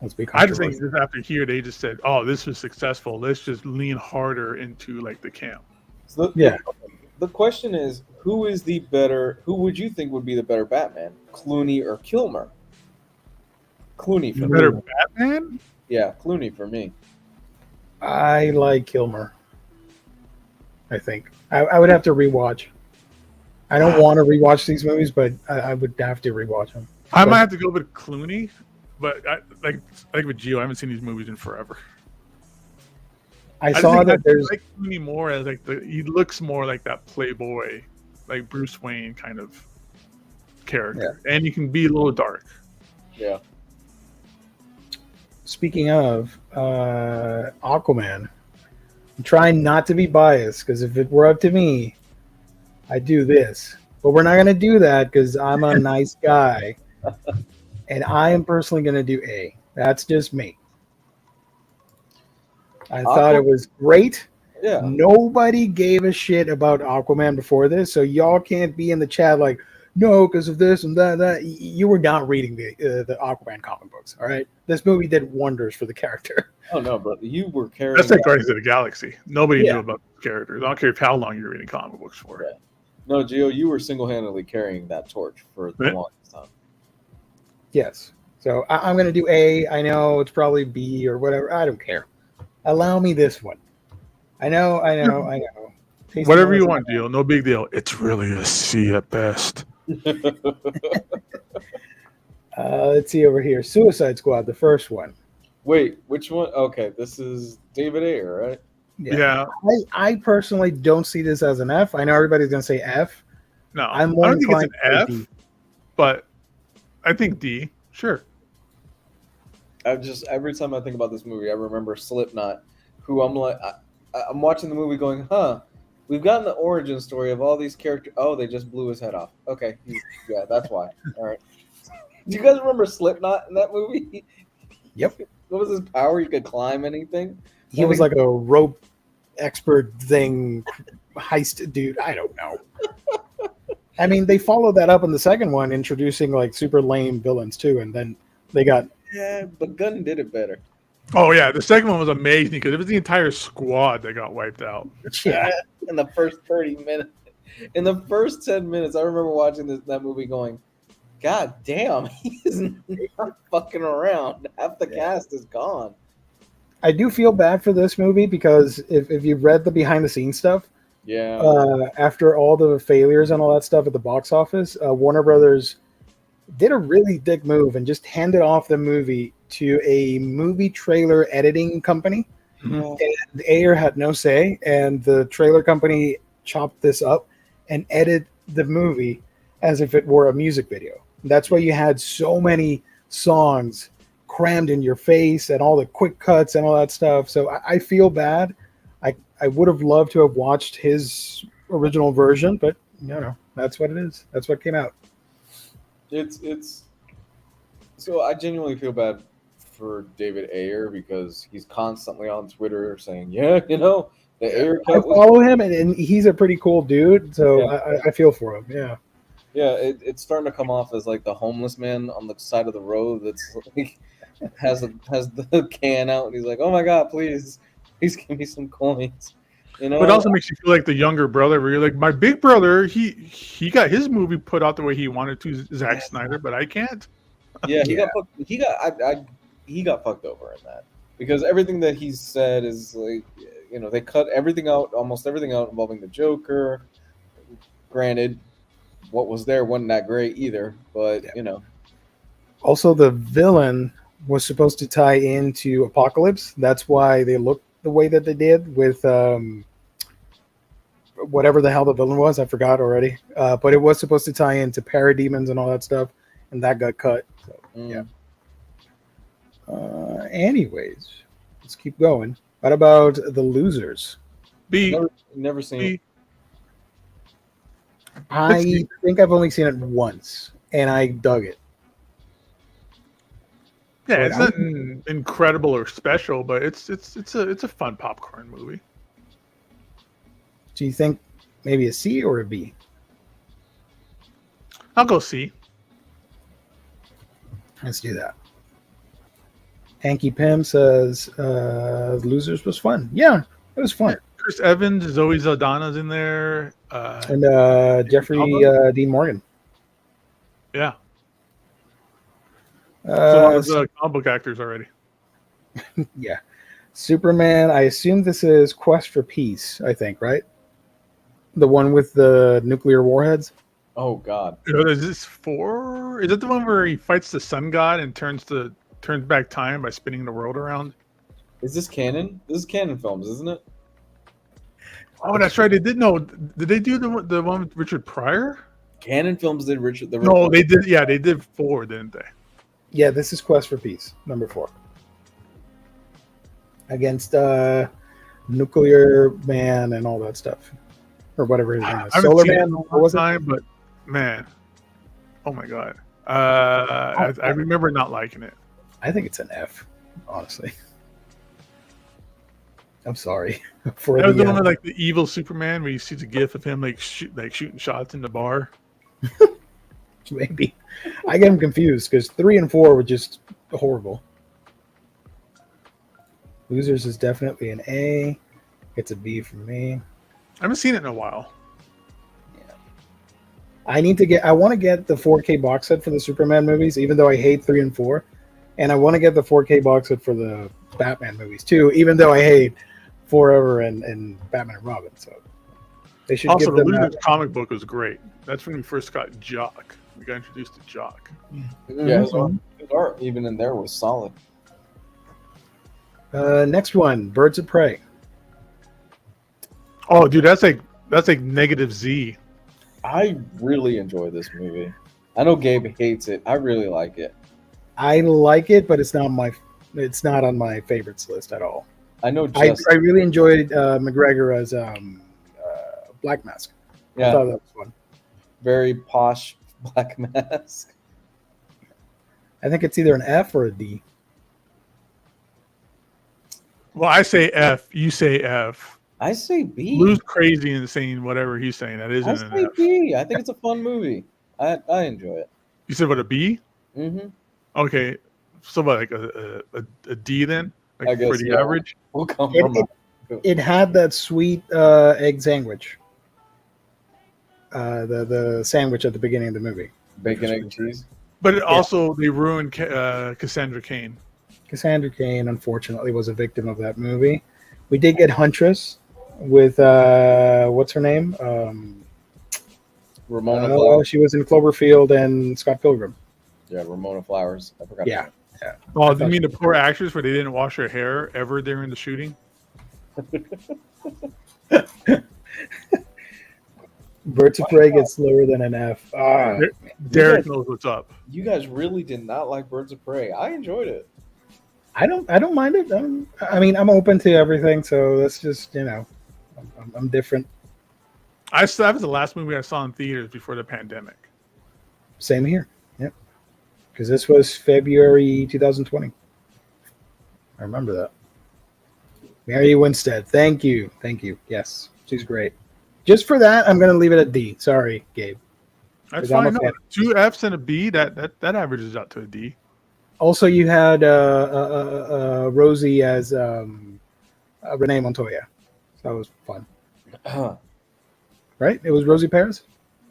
A: Let's be
C: I just think
A: controversial.
C: just after here, they just said, "Oh, this was successful. Let's just lean harder into like the camp."
B: So the question is, who would you think would be the better Batman, Clooney or Kilmer? Clooney for
C: Better
B: me.
C: Batman?
B: Yeah, Clooney for me.
A: I like Kilmer. I think I would have to rewatch. I don't want to rewatch these movies, but I would have to rewatch them.
C: I might have to go with Clooney, but like with Gio, I haven't seen these movies in forever.
A: I saw that there's
C: like Clooney more as like he looks more like that playboy, like Bruce Wayne kind of character, and he can be a little dark.
B: Yeah.
A: Speaking of Aquaman, I'm trying not to be biased because if it were up to me, I'd do this. But we're not going to do that because I'm a nice guy. And I am personally going to do A. That's just me. I thought it was great.
B: Yeah.
A: Nobody gave a shit about Aquaman before this, so y'all can't be in the chat like, no, because of this and that. You were not reading the Aquaman comic books, all right? This movie did wonders for the character.
B: Oh, no, but you were carrying...
C: That's like Guardians of the Galaxy. Nobody knew about the characters. I don't care how long you're reading comic books for.
B: Yeah. No, Gio, you were single-handedly carrying that torch for the longest time.
A: Yes. So I'm going to do A. I know it's probably B or whatever. I don't care. Allow me this one. I know.
C: Whatever you want, deal. No big deal. It's really a C at best.
A: Let's see over here. Suicide Squad, the first one.
B: Wait, which one? Okay, this is David Ayer, right?
C: Yeah.
A: I personally don't see this as an F. I know everybody's going to say F.
C: No, I don't think it's an F, but I think D. Sure.
B: Every time I think about this movie, I remember Slipknot, who I'm like, I'm watching the movie going, we've gotten the origin story of all these characters. Oh, they just blew his head off. Okay, yeah, that's why. All right. Do you guys remember Slipknot in that movie?
A: Yep.
B: What was his power? He could climb anything.
A: He was like a rope expert thing, heist dude. I don't know. I mean, they followed that up in the second one, introducing like super lame villains too, and then they got.
B: Yeah, but Gunn did it better.
C: Oh yeah, the second one was amazing because it was the entire squad that got wiped out.
B: Yeah, in the first 30 minutes. In the first 10 minutes, I remember watching that movie going, God damn, he is not fucking around. Half the cast is gone.
A: I do feel bad for this movie because if you've read the behind the scenes stuff, after all the failures and all that stuff at the box office, Warner Brothers did a really dick move and just handed off the movie to a movie trailer editing company. Mm-hmm. And Ayer had no say, and the trailer company chopped this up and edited the movie as if it were a music video. That's why you had so many songs crammed in your face and all the quick cuts and all that stuff. So I feel bad. I would have loved to have watched his original version, but that's what it is. That's what came out.
B: It's so I genuinely feel bad for David Ayer because he's constantly on Twitter saying, the Ayer cut.
A: I follow him and he's a pretty cool dude, so I feel for him. Yeah.
B: Yeah, it's starting to come off as like the homeless man on the side of the road that's like has the can out and he's like, oh my God, please give me some coins. But
C: it also makes you feel like the younger brother where you're like, my big brother, he got his movie put out the way he wanted to, Zack Snyder, but I can't.
B: Yeah, he got fucked over in that because everything that he said is like, they cut everything out, almost everything out involving the Joker. Granted, what was there wasn't that great either, but
A: Also, the villain was supposed to tie into Apocalypse. That's why they looked the way that they did with whatever the hell the villain was. I forgot already. But it was supposed to tie into parademons and all that stuff, and that got cut. So, yeah. Anyways, let's keep going. What about The Losers?
C: B.
B: Never seen it.
A: I think I've only seen it once, and I dug it.
C: Yeah, it's not incredible or special, but it's a fun popcorn movie.
A: Do you think maybe a C or a B?
C: I'll go C.
A: Let's do that. Hanky Pim says Losers was fun. Yeah, it was fun.
C: Chris Evans, Zoe Saldana's in there.
A: And Jeffrey Dean Morgan.
C: Yeah. So one of comic book actors already.
A: Yeah. Superman, I assume this is Quest for Peace, I think, right? The one with the nuclear warheads?
B: Oh, God.
C: Is this 4? Is it the one where he fights the sun god and turns back time by spinning the world around?
B: Is this canon? This is Canon Films, isn't it?
C: Oh, that's right. They did. No, did they do the one with Richard Pryor?
B: Canon Films did Richard.
C: No, they did. Yeah, they did 4, didn't they?
A: Yeah, this is Quest for Peace, number 4. Against Nuclear Man and all that stuff, or whatever his name is.
C: I haven't
A: Solar
C: seen
A: Man.
C: it in a
A: What
C: long
A: was it?
C: time, but man, oh my god, I remember not liking it.
A: I think it's an F, honestly. I'm sorry for
C: That was the
A: the.
C: one with like the evil Superman where you see the gif of him like shooting shots in the bar.
A: Maybe I get them confused because 3 and 4 were just horrible. Losers is definitely an A. It's a B for me.
C: I haven't seen it in a while.
A: I want to get the 4K box set for the Superman movies, even though I hate 3 and 4, and I want to get the 4K box set for the Batman movies too, even though I hate Forever and Batman and Robin. So they should
C: Also,
A: give
C: the
A: them
C: Losers comic book was great. That's when we first got Jock. We got introduced to Jock.
B: Yeah, his art even in there was solid.
A: Next one, Birds of Prey.
C: Oh, dude, that's like negative Z.
B: I really enjoy this movie. I know Gabe hates it. I really like it.
A: I like it, but it's not on my favorites list at all.
B: I know.
A: I really enjoyed McGregor as Black Mask.
B: Yeah,
A: I thought that was fun.
B: Very posh Black Mask.
A: I think it's either an F or a D.
C: Well, I say F. You say F.
B: I say B.
C: Lou's crazy and saying whatever he's saying. That
B: I
C: isn't
B: say
C: an F.
B: B. I think it's a fun movie. I enjoy it.
C: You said what, a B?
B: Mm-hmm.
C: Okay, so what, like a D then? Like
B: I guess,
C: for the
B: yeah.
C: average?
B: We'll come from
A: It had that sweet egg sandwich. The sandwich at the beginning of the movie.
B: bacon, egg, cheese.
C: But it also, they ruined Cassandra Cain.
A: Cassandra Cain, unfortunately, was a victim of that movie. We did get Huntress with what's her name?
B: Ramona Flowers.
A: She was in Cloverfield and Scott Pilgrim.
B: Yeah, Ramona Flowers. I forgot.
A: Yeah.
C: Oh, you mean the poor actress where they didn't wash her hair ever during the shooting?
A: Birds of Prey gets lower than an F.
C: Derek knows what's up.
B: You guys really did not like Birds of Prey. I enjoyed it.
A: I don't mind it. I mean, I'm open to everything, so that's just, I'm different.
C: That was the last movie I saw in theaters before the pandemic.
A: Same here. Yep. Because this was February 2020. I remember that. Mary Winstead. Thank you. Yes, she's great. Just for that, I'm going to leave it at D. Sorry, Gabe.
C: That's fine. No, 2 Fs and a B. That averages out to a D. Also,
A: you had Rosie as Renee Montoya. So that was fun. Right? It was Rosie Perez?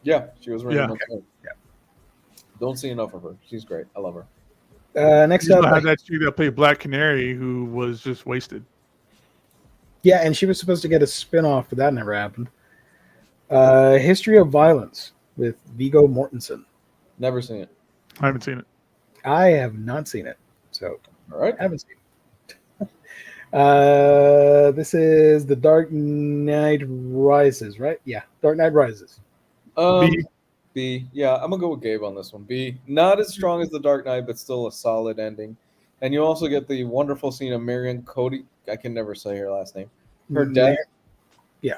B: Yeah, she was Renee Montoya.
A: Okay. Yeah.
B: Don't see enough of her. She's great. I love her.
A: Next up,
C: had that chick that played Black Canary who was just wasted.
A: Yeah, and she was supposed to get a spin-off, but that never happened. History of Violence with Viggo Mortensen.
B: Never seen it.
C: I haven't seen it.
A: I have not seen it, so
B: all right.
A: I haven't seen it. This is The Dark Knight Rises, right? Yeah, Dark Knight Rises.
B: B. Yeah, I'm gonna go with Gabe on this one. B. Not as strong as The Dark Knight, but still a solid ending. And you also get the wonderful scene of Marion Cody. I can never say her last name. Her death.
A: Yeah.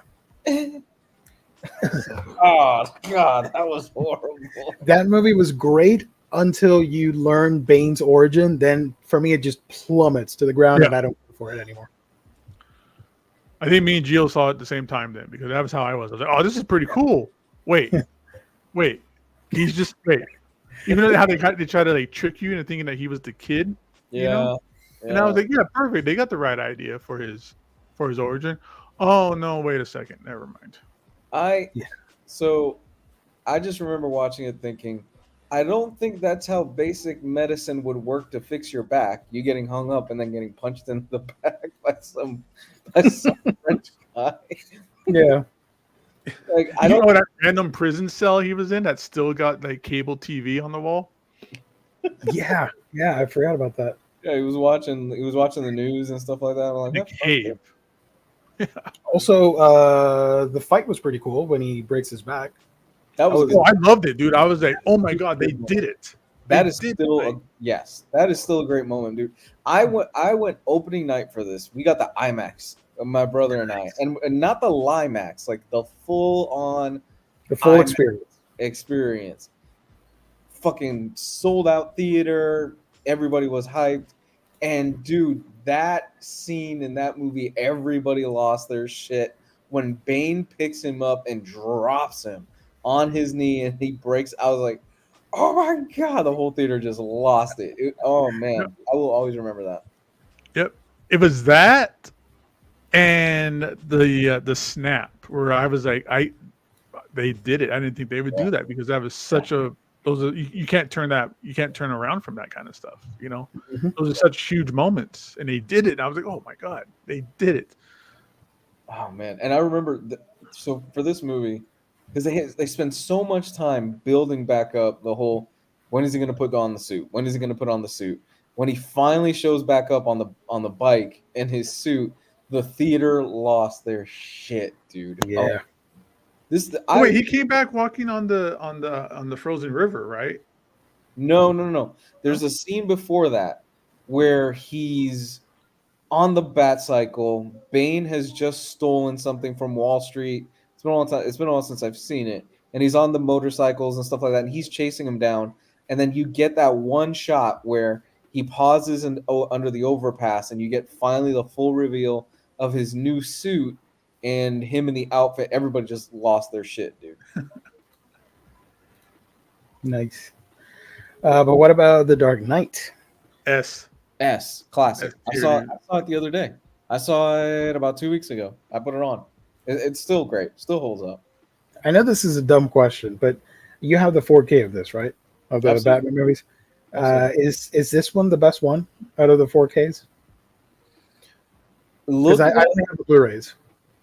B: Oh God, that was horrible.
A: That movie was great until you learn Bane's origin. Then for me, it just plummets to the ground, and I don't go for it anymore.
C: I think me and Gio saw it at the same time then, because that was how I was. I was like, "Oh, this is pretty cool." Wait, he's just wait. Even though how they try to like trick you into thinking that he was the kid, you know? And I was like, "Yeah, perfect. They got the right idea for his origin." Oh no, wait a second. Never mind.
B: So I just remember watching it thinking, I don't think that's how basic medicine would work to fix your back. You getting hung up and then getting punched in the back by some French guy.
A: Yeah.
C: Like I don't know that random prison cell he was in that still got like cable TV on the wall.
A: Yeah, I forgot about that.
B: Yeah, he was watching the news and stuff like that. I'm like,
C: Cave.
A: Yeah. Also, the fight was pretty cool when he breaks his back.
B: That was
C: I loved it, dude. I was like, oh my God, they did it.
B: That is still a great moment, dude. I went opening night for this. We got the IMAX my brother and I, and not the Limax, like the full on
A: The full
B: IMAX experience. Fucking sold out theater. Everybody was hyped. And dude, that scene in that movie, everybody lost their shit when Bane picks him up and drops him on his knee and he breaks. I was like, oh my God, the whole theater just lost it. Oh man, I will always remember that.
C: Yep. It was that and the snap where I was like, they did it. I didn't think they would do that because that was such a you can't turn around from that kind of stuff, you know.
A: Mm-hmm.
C: Those are such huge moments, and they did it. And I was like, oh my God, they did it.
B: Oh man, and I remember so for this movie, because they spend so much time building back up the whole when is he going to put on the suit? When is he going to put on the suit? When he finally shows back up on the bike in his suit, the theater lost their shit, dude.
A: Yeah.
C: Wait, he came back walking on the frozen river, right?
B: No. There's a scene before that where he's on the bat cycle. Bane has just stolen something from Wall Street. It's been a long time. It's been a while since I've seen it. And he's on the motorcycles and stuff like that. And he's chasing him down. And then you get that one shot where he pauses under the overpass, and you get finally the full reveal of his new suit and him in the outfit. Everybody just lost their shit, dude.
A: Nice. But what about The Dark Knight?
B: S classic. I saw it the other day. I saw it about 2 weeks ago. I put it on. It's still great. Still holds up.
A: I know this is a dumb question, but you have the 4K of this, right? Of the
B: Absolutely.
A: Batman movies. Is this one the best one out of the 4Ks? Because I only have the Blu-rays.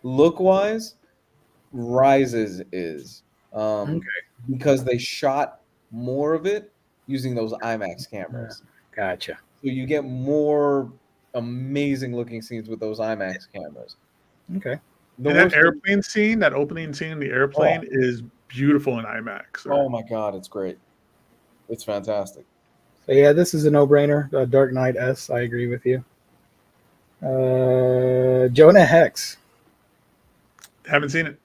B: Look-wise, Rises is because they shot more of it using those IMAX cameras.
A: Gotcha.
B: So you get more amazing looking scenes with those IMAX cameras.
A: Okay.
C: That airplane scene, that opening scene in the airplane is beautiful in IMAX.
B: Oh my God, it's great. It's fantastic.
A: So yeah, this is a no-brainer. Dark Knight S. I agree with you. Jonah Hex.
C: Haven't seen it.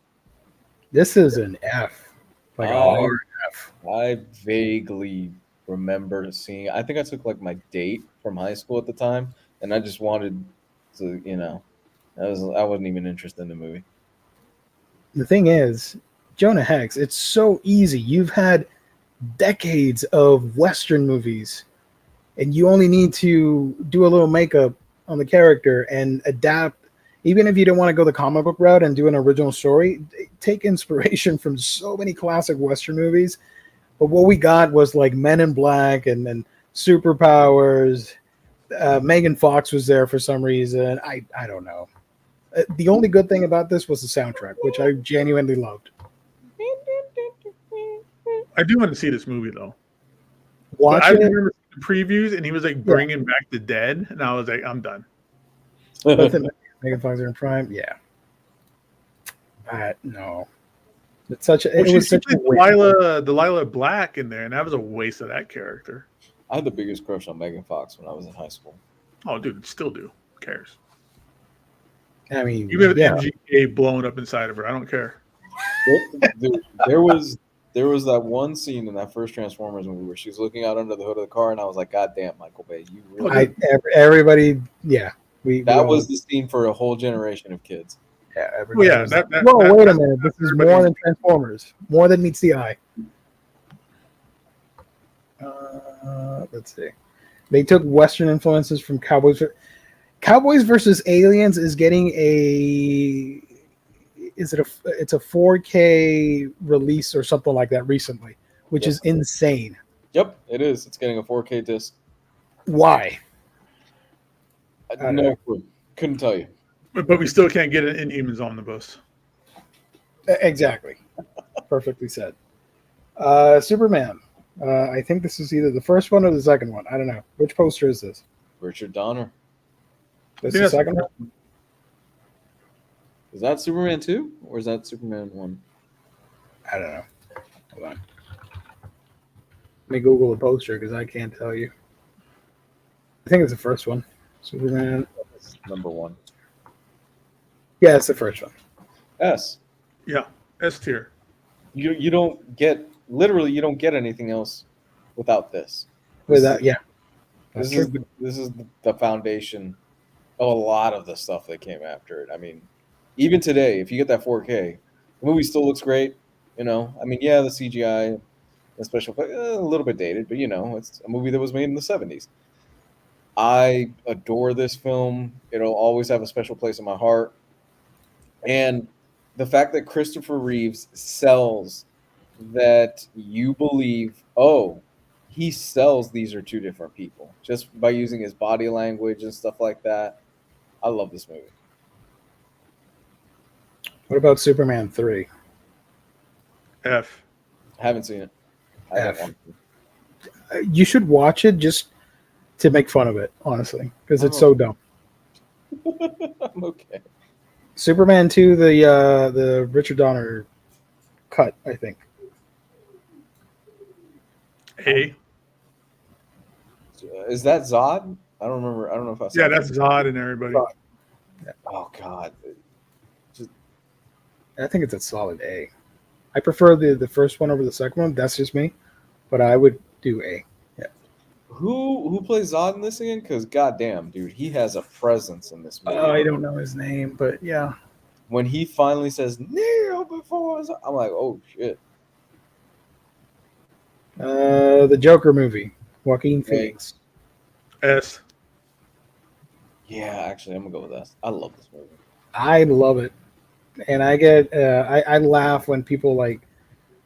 A: This is an F. Like a hard F.
B: I vaguely remember seeing. I think I took like my date from high school at the time, and I just wanted to, I wasn't even interested in the movie.
A: The thing is, Jonah Hex, it's so easy. You've had decades of Western movies, and you only need to do a little makeup on the character and adapt. Even if you don't want to go the comic book route and do an original story, take inspiration from so many classic Western movies. But what we got was like Men in Black and superpowers. Megan Fox was there for some reason. I don't know. The only good thing about this was the soundtrack, which I genuinely loved.
C: I do want to see this movie though.
A: I
C: remember the previews, and he was like bringing back the dead, and I was like, I'm done.
A: Megan Fox in Prime, yeah. No, it's such a. It was such a
C: Delilah Black in there, and that was a waste of that character.
B: I had the biggest crush on Megan Fox when I was in high school.
C: Oh, dude, still do. Who cares?
A: I mean,
C: even with MGK blowing up inside of her, I don't care.
B: There was that one scene in that first Transformers movie where she was looking out under the hood of the car, and I was like, God damn, Michael Bay, you really.
A: Everybody, yeah.
B: That was the scene for a whole generation of kids.
A: Yeah,
C: wait a
A: minute. This is more than Transformers. More than meets the eye. Let's see. They took Western influences from Cowboys. Cowboys versus Aliens is getting it's a 4K release or something like that recently, which is insane.
B: Yep, it is. It's getting a 4K disc.
A: Why?
B: No clue. Couldn't tell you.
C: But we still can't get an Inhumans Omnibus.
A: Exactly. Perfectly said. Superman. I think this is either the first one or the second one. I don't know. Which poster is this?
B: Richard Donner.
A: This is the second one?
B: Is that Superman 2 or is that Superman 1?
A: I don't know. Hold on. Let me Google the poster because I can't tell you. I think it's the first one. Superman.
B: Number 1.
A: Yeah, it's the first one.
B: S.
C: Yeah, S tier.
B: You don't get you don't get anything else without this.
A: Without, yeah, that's true.
B: This is the foundation of a lot of the stuff that came after it. I mean, even today, if you get that 4K, the movie still looks great. You know, I mean, yeah, the CGI, the special effects, a little bit dated, but you know, it's a movie that was made in the 70s. I adore this film. It'll always have a special place in my heart. And the fact that Christopher Reeves sells that you believe, oh, he sells these are two different people just by using his body language and stuff like that. I love this movie.
A: What about Superman 3?
C: F.
B: Haven't seen it. I don't want to.
A: You should watch it just to make fun of it, honestly, because it's so dumb.
B: I'm okay.
A: Superman 2, the Richard Donner cut, I think.
C: A.
B: Is that Zod? I don't remember. I don't know if I saw
C: Yeah, that's Zod and everybody.
A: Zod.
B: Oh, God.
A: I think it's a solid A. I prefer the first one over the second one. That's just me, but I would do A. Yeah.
B: Who plays Zod in this again? Because goddamn, dude, he has a presence in this movie.
A: I don't know his name, but yeah.
B: When he finally says "kneel before," I'm like, oh shit.
A: The Joker movie, Joaquin Phoenix.
C: S.
B: Yeah, actually, I'm gonna go with S. I love this movie.
A: I love it, and I get I laugh when people like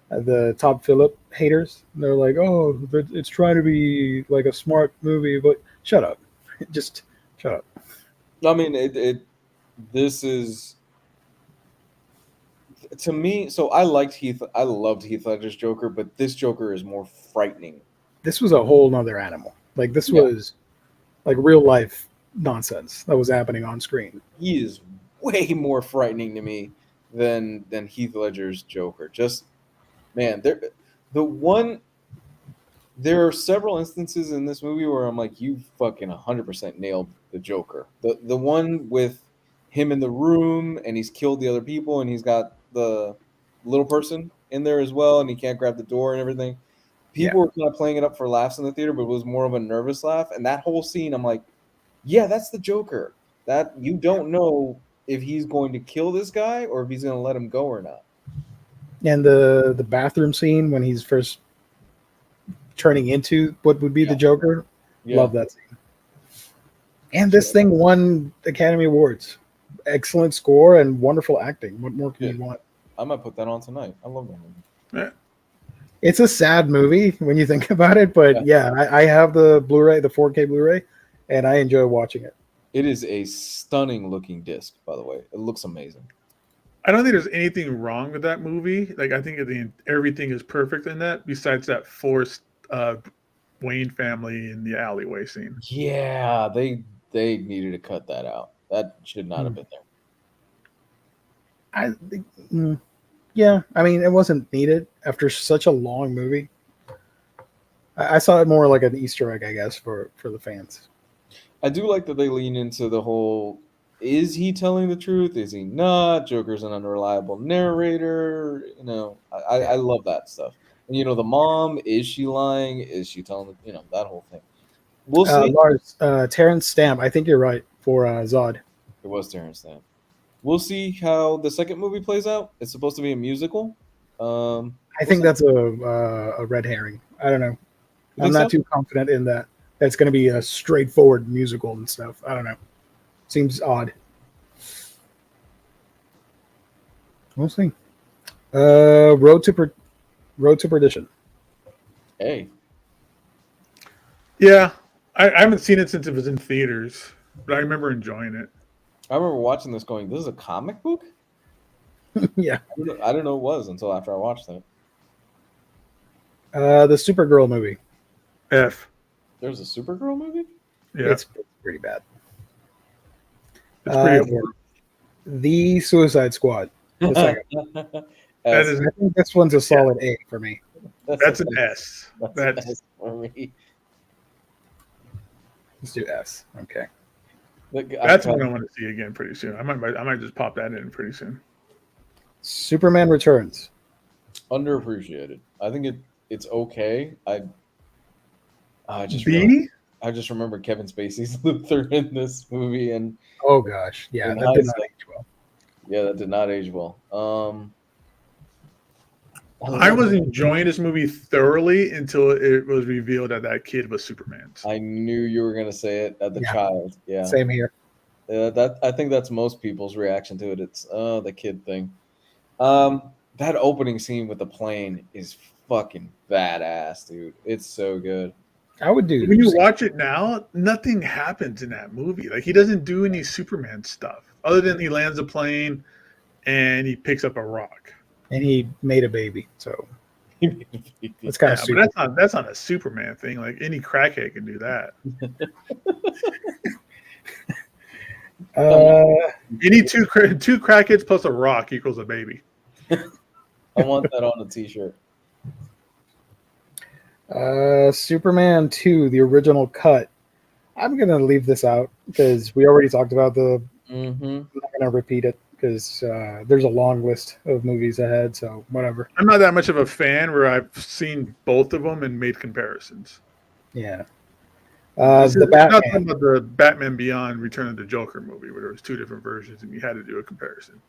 A: the Todd Phillip haters. They're like, "Oh, it's trying to be like a smart movie," but shut up, just shut up.
B: I mean, this is to me. So I loved Heath Ledger's Joker, but this Joker is more frightening.
A: This was a whole nother animal. Like this was like real life nonsense that was happening on screen.
B: He is way more frightening to me than Heath Ledger's Joker. Just man, there are several instances in this movie where I'm like, you fucking 100% nailed the Joker. The one with him in the room and he's killed the other people and he's got the little person in there as well and he can't grab the door and everything. People were kind of playing it up for laughs in the theater, but it was more of a nervous laugh. And that whole scene, I'm like, yeah, that's the Joker. That you don't know if he's going to kill this guy or if he's going to let him go or not.
A: And the bathroom scene when he's first turning into what would be the Joker. Love that scene. And this thing won Academy Awards. Excellent score and wonderful acting. What more can you want?
B: I might put that on tonight. I love that movie.
C: Yeah.
A: It's a sad movie when you think about it, but I have the Blu-ray, the 4K Blu-ray, and I enjoy watching it.
B: It is a stunning looking disc, by the way. It looks amazing.
C: I don't think there's anything wrong with that movie. Like I think everything is perfect in that, besides that forced Wayne family in the alleyway scene.
B: Yeah, they needed to cut that out. That should not have been there.
A: I mean, it wasn't needed after such a long movie. I saw it more like an Easter egg, I guess, for the fans.
B: I do like that they lean into the whole, is he telling the truth? Is he not? Joker's an unreliable narrator. You know, I love that stuff. And, you know, the mom, is she lying? Is she telling, that whole thing? We'll see.
A: Lars, Terrence Stamp, I think you're right, for Zod.
B: It was Terrence Stamp. We'll see how the second movie plays out. It's supposed to be a musical.
A: I think that's a red herring. I don't know. I'm not too confident in that. That's going to be a straightforward musical and stuff. I don't know. Seems odd. We'll see. Road to Perdition.
B: Hey.
C: Yeah, I haven't seen it since it was in theaters, but I remember enjoying it.
B: I remember watching this going, this is a comic book?
A: Yeah.
B: I didn't know it was until after I watched it.
A: The Supergirl movie.
C: F.
B: There's a Supergirl movie?
C: Yeah.
A: It's pretty bad.
C: It's pretty horrible.
A: The Suicide Squad. The second. I think this one's a solid A for me.
C: That's an S.
B: That's an S for me.
A: Let's do S. Okay.
C: That's one I want to see again pretty soon. I might just pop that in pretty soon.
A: Superman Returns.
B: Underappreciated. I think it's okay. I just remember Kevin Spacey's Luthor in this movie, and
A: oh gosh, yeah, that did not age well.
B: Yeah, that did not age well.
C: I was enjoying this movie thoroughly until it was revealed that kid was Superman.
B: I knew you were gonna say it at the child. Yeah,
A: same here.
B: I think that's most people's reaction to it. It's the kid thing. That opening scene with the plane is fucking badass, dude. It's so good.
A: I would do.
C: When you watch it now, nothing happens in that movie. Like, he doesn't do any Superman stuff other than he lands a plane and he picks up a rock.
A: And he made a baby, so it's kind of
C: stupid. But that's not a Superman thing. Like, any crackhead can do that. Any two crackheads plus a rock equals a baby.
B: I want that on a t-shirt.
A: Superman 2, the original cut. I'm going to leave this out because we already talked about the...
B: Mm-hmm.
A: I'm not going to repeat it because there's a long list of movies ahead, so whatever.
C: I'm not that much of a fan where I've seen both of them and made comparisons.
A: Yeah.
C: The Batman. Not about the Batman Beyond Return of the Joker movie where there was two different versions and you had to do a comparison.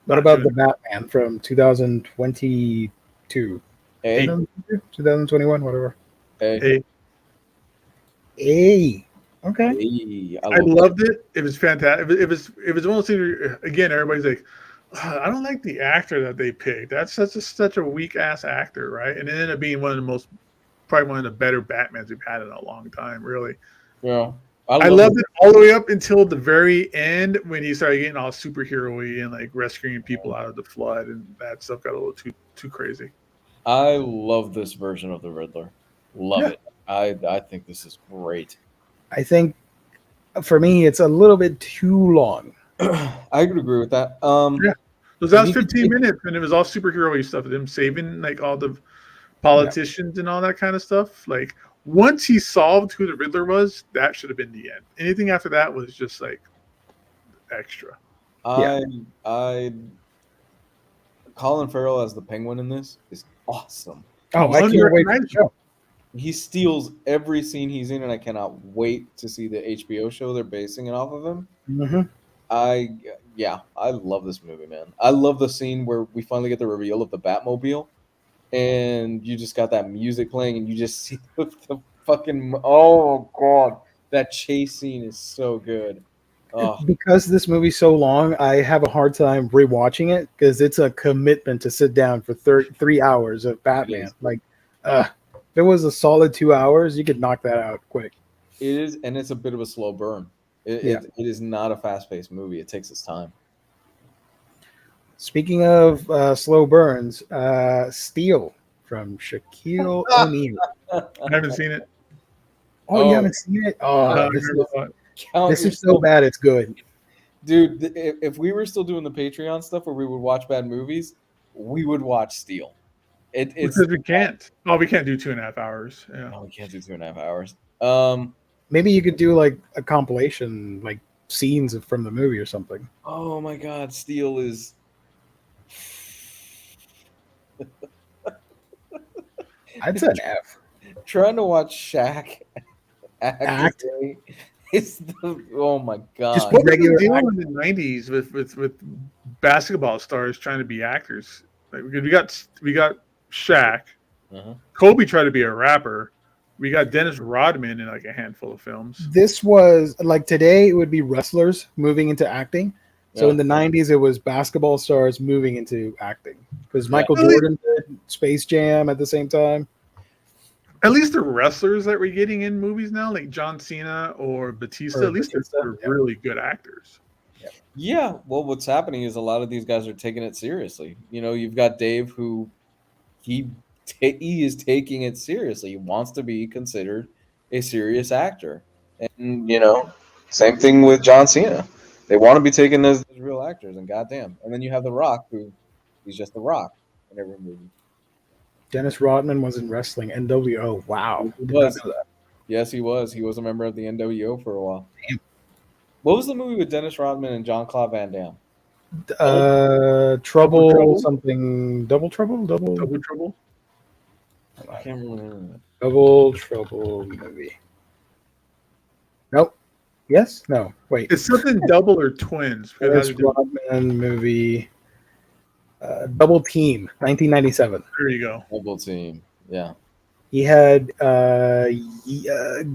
A: What about the Batman from 2022? 2021, whatever.
C: A.
A: Okay.
C: I loved it. It was fantastic. It was one of those things where, again, everybody's like, I don't like the actor that they picked. That's such a weak ass actor, right? And it ended up being probably one of the better Batmans we've had in a long time, really.
B: Yeah.
C: I loved it all the way up until the very end when he started getting all superhero-y and like rescuing people out of the flood, and that stuff got a little too crazy.
B: I love this version of the Riddler. Love it. I think this is great.
A: I think for me it's a little bit too long.
B: I could agree with that.
C: It was 15 minutes and it was all superhero-y stuff, them saving like all the politicians and all that kind of stuff. Like, once he solved who the Riddler was, that should have been the end. Anything after that was just like extra.
B: Colin Farrell as the Penguin in this is awesome.
A: Oh, I can't wait for the show.
B: He steals every scene he's in, and I cannot wait to see the HBO show they're basing it off of him.
A: Mm-hmm.
B: I love this movie, man. I love the scene where we finally get the reveal of the Batmobile. And you just got that music playing, and you just see the fucking... Oh, God. That chase scene is so good. Oh.
A: Because this movie's so long, I have a hard time rewatching it because it's a commitment to sit down for 3 hours of Batman. Like, if it was a solid 2 hours, you could knock that out quick.
B: It is, and it's a bit of a slow burn. It is not a fast-paced movie. It takes its time.
A: Speaking of slow burns, Steel from Shaquille O'Neal.
C: I haven't seen it.
A: Oh, you haven't seen it? Oh, this is so bad, it's good.
B: Dude, if we were still doing the Patreon stuff where we would watch bad movies, we would watch Steel. It's
C: because we can't. Oh, we can't do 2.5 hours. Yeah.
B: No, we can't do 2.5 hours.
A: Maybe you could do like a compilation, like scenes from the movie or something.
B: Oh my God, Steel is...
A: I'd say an F.
B: Trying to watch Shaq act is oh my God.
C: Just what regular deal in the 90s with basketball stars trying to be actors. Like, we got Shaq.
B: Uh-huh.
C: Kobe tried to be a rapper. We got Dennis Rodman in like a handful of films.
A: This was like today it would be wrestlers moving into acting. So in the 90s, it was basketball stars moving into acting because Michael Jordan did Space Jam at the same time.
C: At least the wrestlers that we're getting in movies now, like John Cena or Batista, at least they're really good actors.
B: Yeah. Well, what's happening is a lot of these guys are taking it seriously. You know, you've got Dave who he is taking it seriously. He wants to be considered a serious actor. And, you know, same thing with John Cena. They want to be taken as real actors, and goddamn. And then you have The Rock, who he's just The Rock in every movie.
A: Dennis Rodman was in wrestling, NWO. Wow.
B: He was. Yes, he was. He was a member of the NWO for a while.
A: Damn.
B: What was the movie with Dennis Rodman and Jean-Claude Van Damme?
A: Trouble something. Double Trouble.
C: Double Trouble.
B: I can't remember.
A: Double Trouble movie. Nope. Yes. No. Wait.
C: It's something double or twins.
A: Dennis Rodman movie. Double Team, 1997.
C: There you go.
B: Double Team. Yeah.
A: He had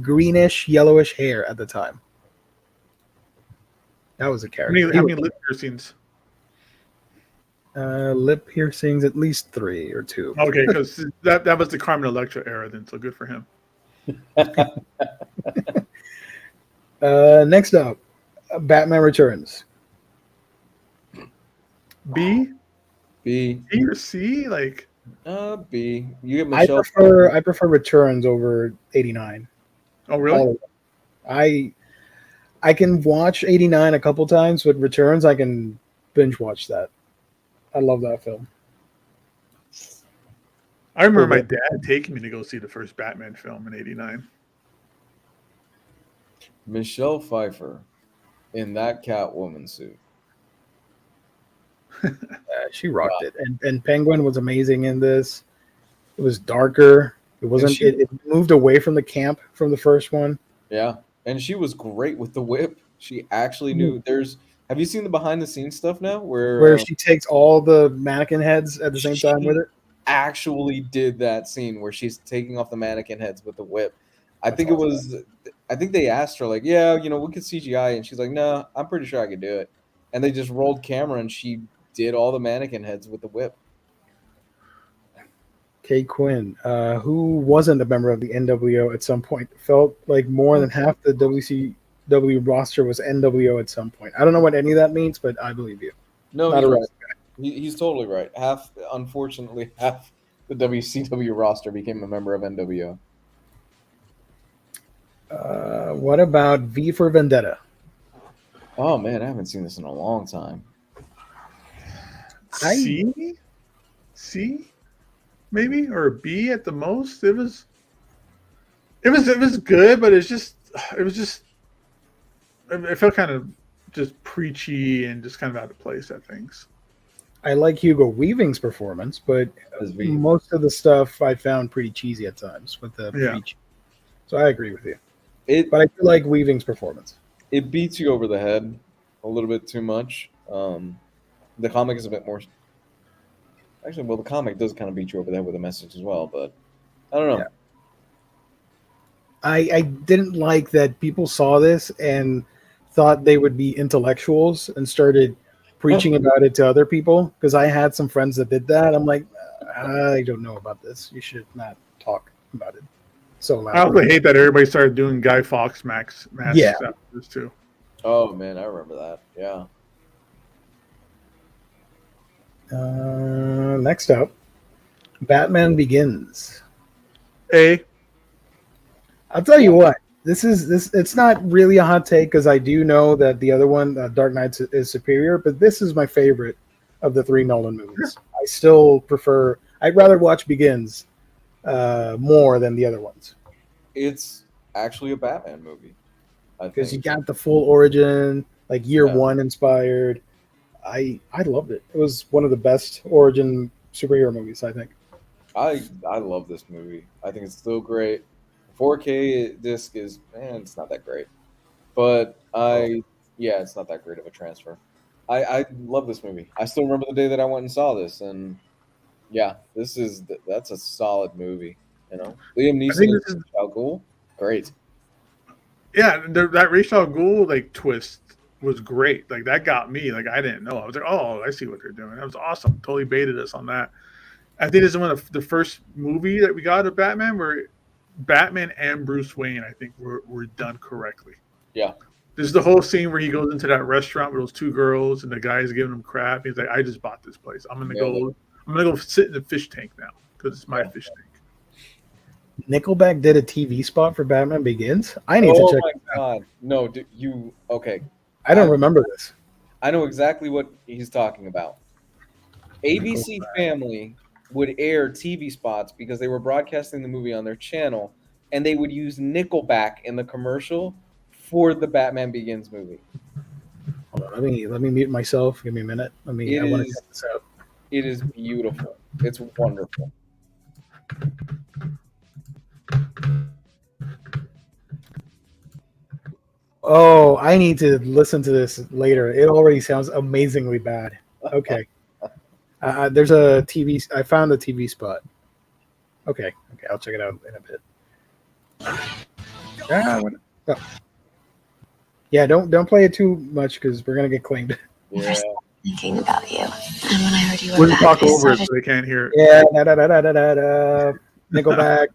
A: greenish, yellowish hair at the time. That was a character.
C: How many lip piercings?
A: Lip piercings, at least 3 or 2.
C: Okay, because that was the Carmen Electra era then, so good for him.
A: Next up, Batman Returns.
C: B or C? Like
B: B. You get Michelle.
A: I prefer Returns over 89.
C: Oh, really?
A: I can watch 89 a couple times, but Returns I can binge watch that. I love that film.
C: I remember my dad taking me to go see the first Batman film in 89.
B: Michelle Pfeiffer in that Catwoman suit.
A: She rocked it, and Penguin was amazing in this. It was darker. It wasn't. It moved away from the camp from the first one.
B: Yeah, and she was great with the whip. She actually knew. Have you seen the behind the scenes stuff now, where
A: she takes all the mannequin heads at the same time with it?
B: Actually, did that scene where she's taking off the mannequin heads with the whip. I think they asked her like, yeah, we could CGI, and she's like, no, I'm pretty sure I could do it. And they just rolled camera, and she did all the mannequin heads with the whip.
A: Kay Quinn, who wasn't a member of the NWO at some point, felt like more than half the WCW roster was NWO at some point. I don't know what any of that means, but I believe you.
B: No, he's totally right. Unfortunately, half the WCW roster became a member of NWO.
A: What about V for Vendetta?
B: Oh man, I haven't seen this in a long time.
C: C, maybe, or B at the most. It was good, but it felt kind of just preachy and just kind of out of place at things.
A: I like Hugo Weaving's performance, but most of the stuff I found pretty cheesy at times with the preach. So I agree with you. But I do like Weaving's performance.
B: It beats you over the head a little bit too much. The comic is a bit more. Actually, well, the comic does kind of beat you over the head with a message as well, but I don't know.
A: Yeah. I didn't like that people saw this and thought they would be intellectuals and started preaching about it to other people, because I had some friends that did that. I'm like, I don't know about this. You should not talk about it so loud.
C: I also hate that everybody started doing Guy Fawkes masks after this too.
B: Oh man, I remember that. Yeah.
A: Next up, Batman Begins.
C: I'll
A: tell you what, this it's not really a hot take, because I do know that the other one, Dark Knight, is superior, but this is my favorite of the 3 Nolan movies. I still prefer. I'd rather watch Begins more than the other ones.
B: It's actually a Batman movie,
A: because you got the full origin, like year one inspired. I loved it. It was one of the best origin superhero movies, I think.
B: I love this movie. I think it's still great. 4K disc is, it's not that great. But it's not that great of a transfer. I love this movie. I still remember the day that I went and saw this, and that's a solid movie. Liam Neeson is Al Ghul, great.
C: Yeah, that Ra's al Ghul twist was great. Like, that got me. Like, I didn't know. I was like, oh, I see what they're doing. That was awesome. Totally baited us on that. I think this is one of the first movie that we got of Batman where Batman and Bruce Wayne, I think, were done correctly.
B: Yeah.
C: There's the whole scene where he goes into that restaurant with those 2 girls and the guy's giving him crap. He's like, I just bought this place. I'm gonna go sit in the fish tank now because it's my fish tank.
A: Nickelback did a TV spot for Batman Begins. I need to check.
B: Oh my god! No, okay?
A: I don't remember this.
B: I know exactly what he's talking about. ABC Family would air TV spots because they were broadcasting the movie on their channel, and they would use Nickelback in the commercial for the Batman Begins movie.
A: Hold on, let me mute myself. Give me a minute. I want to check this out.
B: It is beautiful. It's wonderful.
A: Oh, I need to listen to this later. It already sounds amazingly bad. Okay. There's a TV. I found the TV spot. Okay, I'll check it out in a bit. Yeah, don't play it too much because we're gonna get claimed.
B: Yeah.
D: Thinking about you, and when I heard you were
C: We'll
D: back,
C: talk
D: I
C: over it
D: started
C: so they can't hear it.
A: Yeah, Nickelback.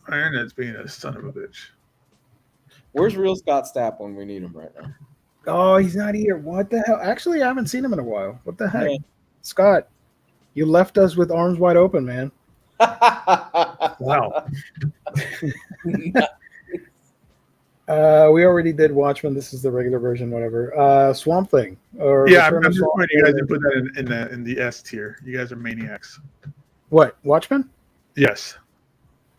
C: Ironhead's being a son of a bitch.
B: Where's real Scott Stapp when we need him right now?
A: Oh, he's not here. What the hell? Actually, I haven't seen him in a while. What the heck?
B: Yeah.
A: Scott, you left us with arms wide open, man.
C: Wow.
A: We already did Watchmen. This is the regular version, whatever. Swamp Thing. Or
C: Yeah, I'm
A: Return of
C: just
A: Swamp
C: pointing you guys
A: Thing.
C: to put that in the S tier. You guys are maniacs.
A: What? Watchmen?
C: Yes.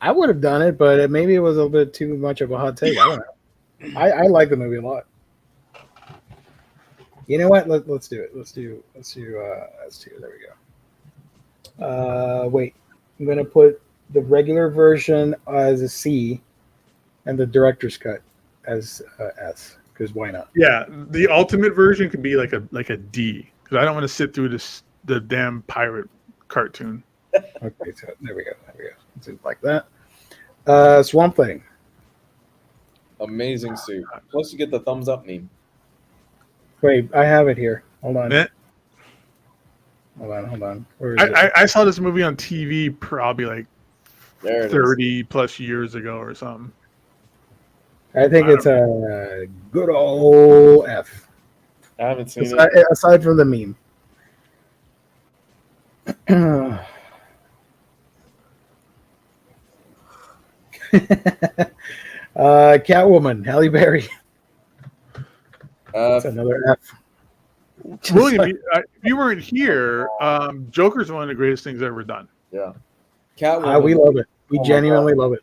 A: I would have done it, but maybe it was a little bit too much of a hot take. I don't know. I like the movie a lot. You know what? Let's do it. Let's do there we go. Wait. I'm gonna put the regular version as a C and the director's cut as S, because why not?
C: Yeah, the ultimate version could be like a D, because I don't want to sit through the damn pirate cartoon.
A: Okay, so there we go. Let's do it like that. Swamp Thing.
B: Amazing suit. Plus, you get the thumbs up meme.
A: Wait, I have it here. Hold on.
C: Man,
A: Hold on. Where is it?
C: I saw this movie on TV probably like
B: There it is.
C: 30 plus years ago or something.
A: I think it's a good old F.
B: I haven't seen it.
A: Aside from the meme. Catwoman, Halle Berry. That's another F.
C: William, if you weren't here, Joker's one of the greatest things ever done.
B: Yeah. Catwoman.
A: We love it. We
B: Oh my
A: genuinely
B: God.
A: love it.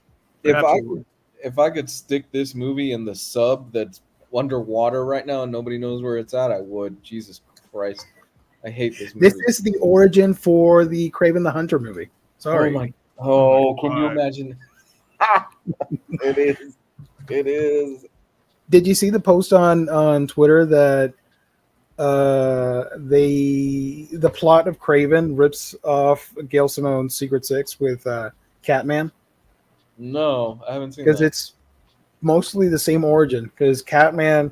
B: If I could stick this movie in the sub that's underwater right now and nobody knows where it's at, I would. Jesus Christ. I hate this movie.
A: This is the origin for the Kraven the Hunter movie. Sorry.
B: Can you imagine? It is.
A: Did you see the post on Twitter that the plot of Kraven rips off Gail Simone's Secret Six with Catman?
B: No, I haven't seen
A: Because
B: that.
A: it's mostly the same origin. Because Catman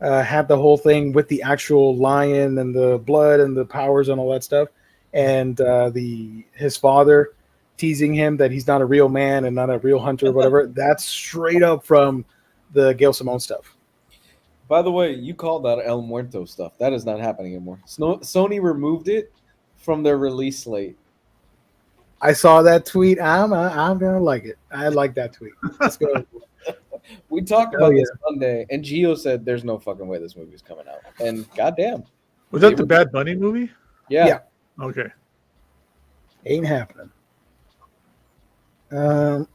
A: had the whole thing with the actual lion and the blood and the powers and all that stuff, and his father teasing him that he's not a real man and not a real hunter or whatever. That's straight up from the Gail Simone stuff.
B: By the way, you called that El Muerto stuff. That is not happening anymore. Sony removed it from their release slate.
A: I saw that tweet. I'm gonna like it. I like that tweet. Let's go.
B: We talked about this Monday, and Gio said there's no fucking way this movie's coming out. And goddamn.
C: Was that the Bad Bunny movie?
B: Yeah.
C: Okay.
A: Ain't happening.
C: Does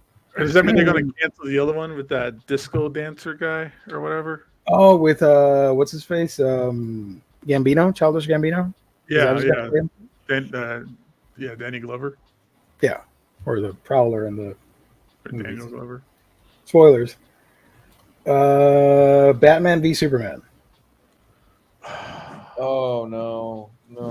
C: that mean they're going to cancel the other one with that disco dancer guy or whatever?
A: Oh, with what's his face? Gambino, Childish Gambino.
C: Yeah. Danny Glover.
A: Yeah, or the Prowler and the
C: Daniel Glover.
A: Spoilers. Batman v Superman.
B: Oh no.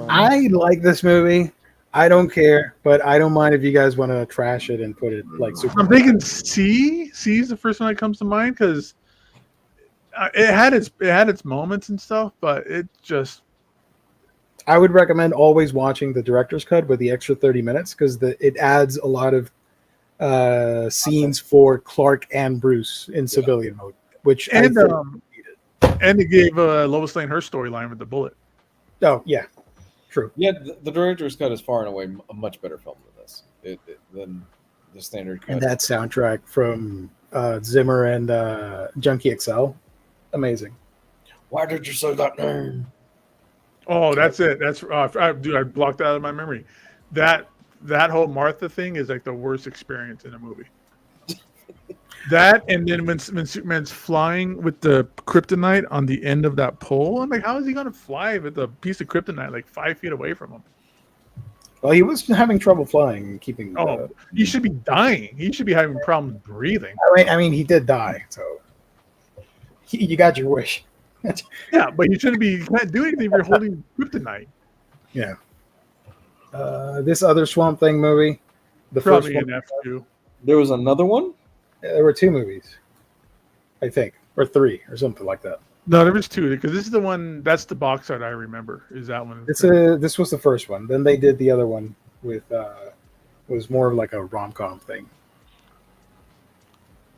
A: I like this movie. I don't care, but I don't mind if you guys want to trash it and put it like Superman.
C: I'm thinking C. C is the first one that comes to mind because it had its moments and stuff, but it just.
A: I would recommend always watching the director's cut with the extra 30 minutes because it adds a lot of scenes for Clark and Bruce in civilian mode, which
C: and it gave Lois Lane her storyline with the bullet.
A: Oh yeah, true.
B: Yeah, the director's cut is far and away a much better film than this. Than the standard cut.
A: And that soundtrack from Zimmer and Junkie XL, amazing.
B: Why did you say that name?
C: Oh, that's it. That's dude. I blocked that out of my memory. that whole Martha thing is like the worst experience in a movie. That, and then when Superman's flying with the kryptonite on the end of that pole, I'm like, how is he going to fly with a piece of kryptonite like 5 feet away from him?
A: Well, he was having trouble flying and keeping.
C: He should be dying. He should be having problems breathing.
A: I mean, he did die, so you got your wish.
C: Yeah, but you shouldn't be. You can't do anything if you're holding kryptonite.
A: Yeah. This other Swamp Thing movie, the
C: Probably
A: first
C: an
A: one.
C: F2.
B: There was another one?
A: There were 2 movies, I think, or 3, or something like that.
C: No, there was 2 because this is the one. That's the box art I remember. Is that one?
A: This was the first one. Then they did the other one with was more of like a rom-com thing.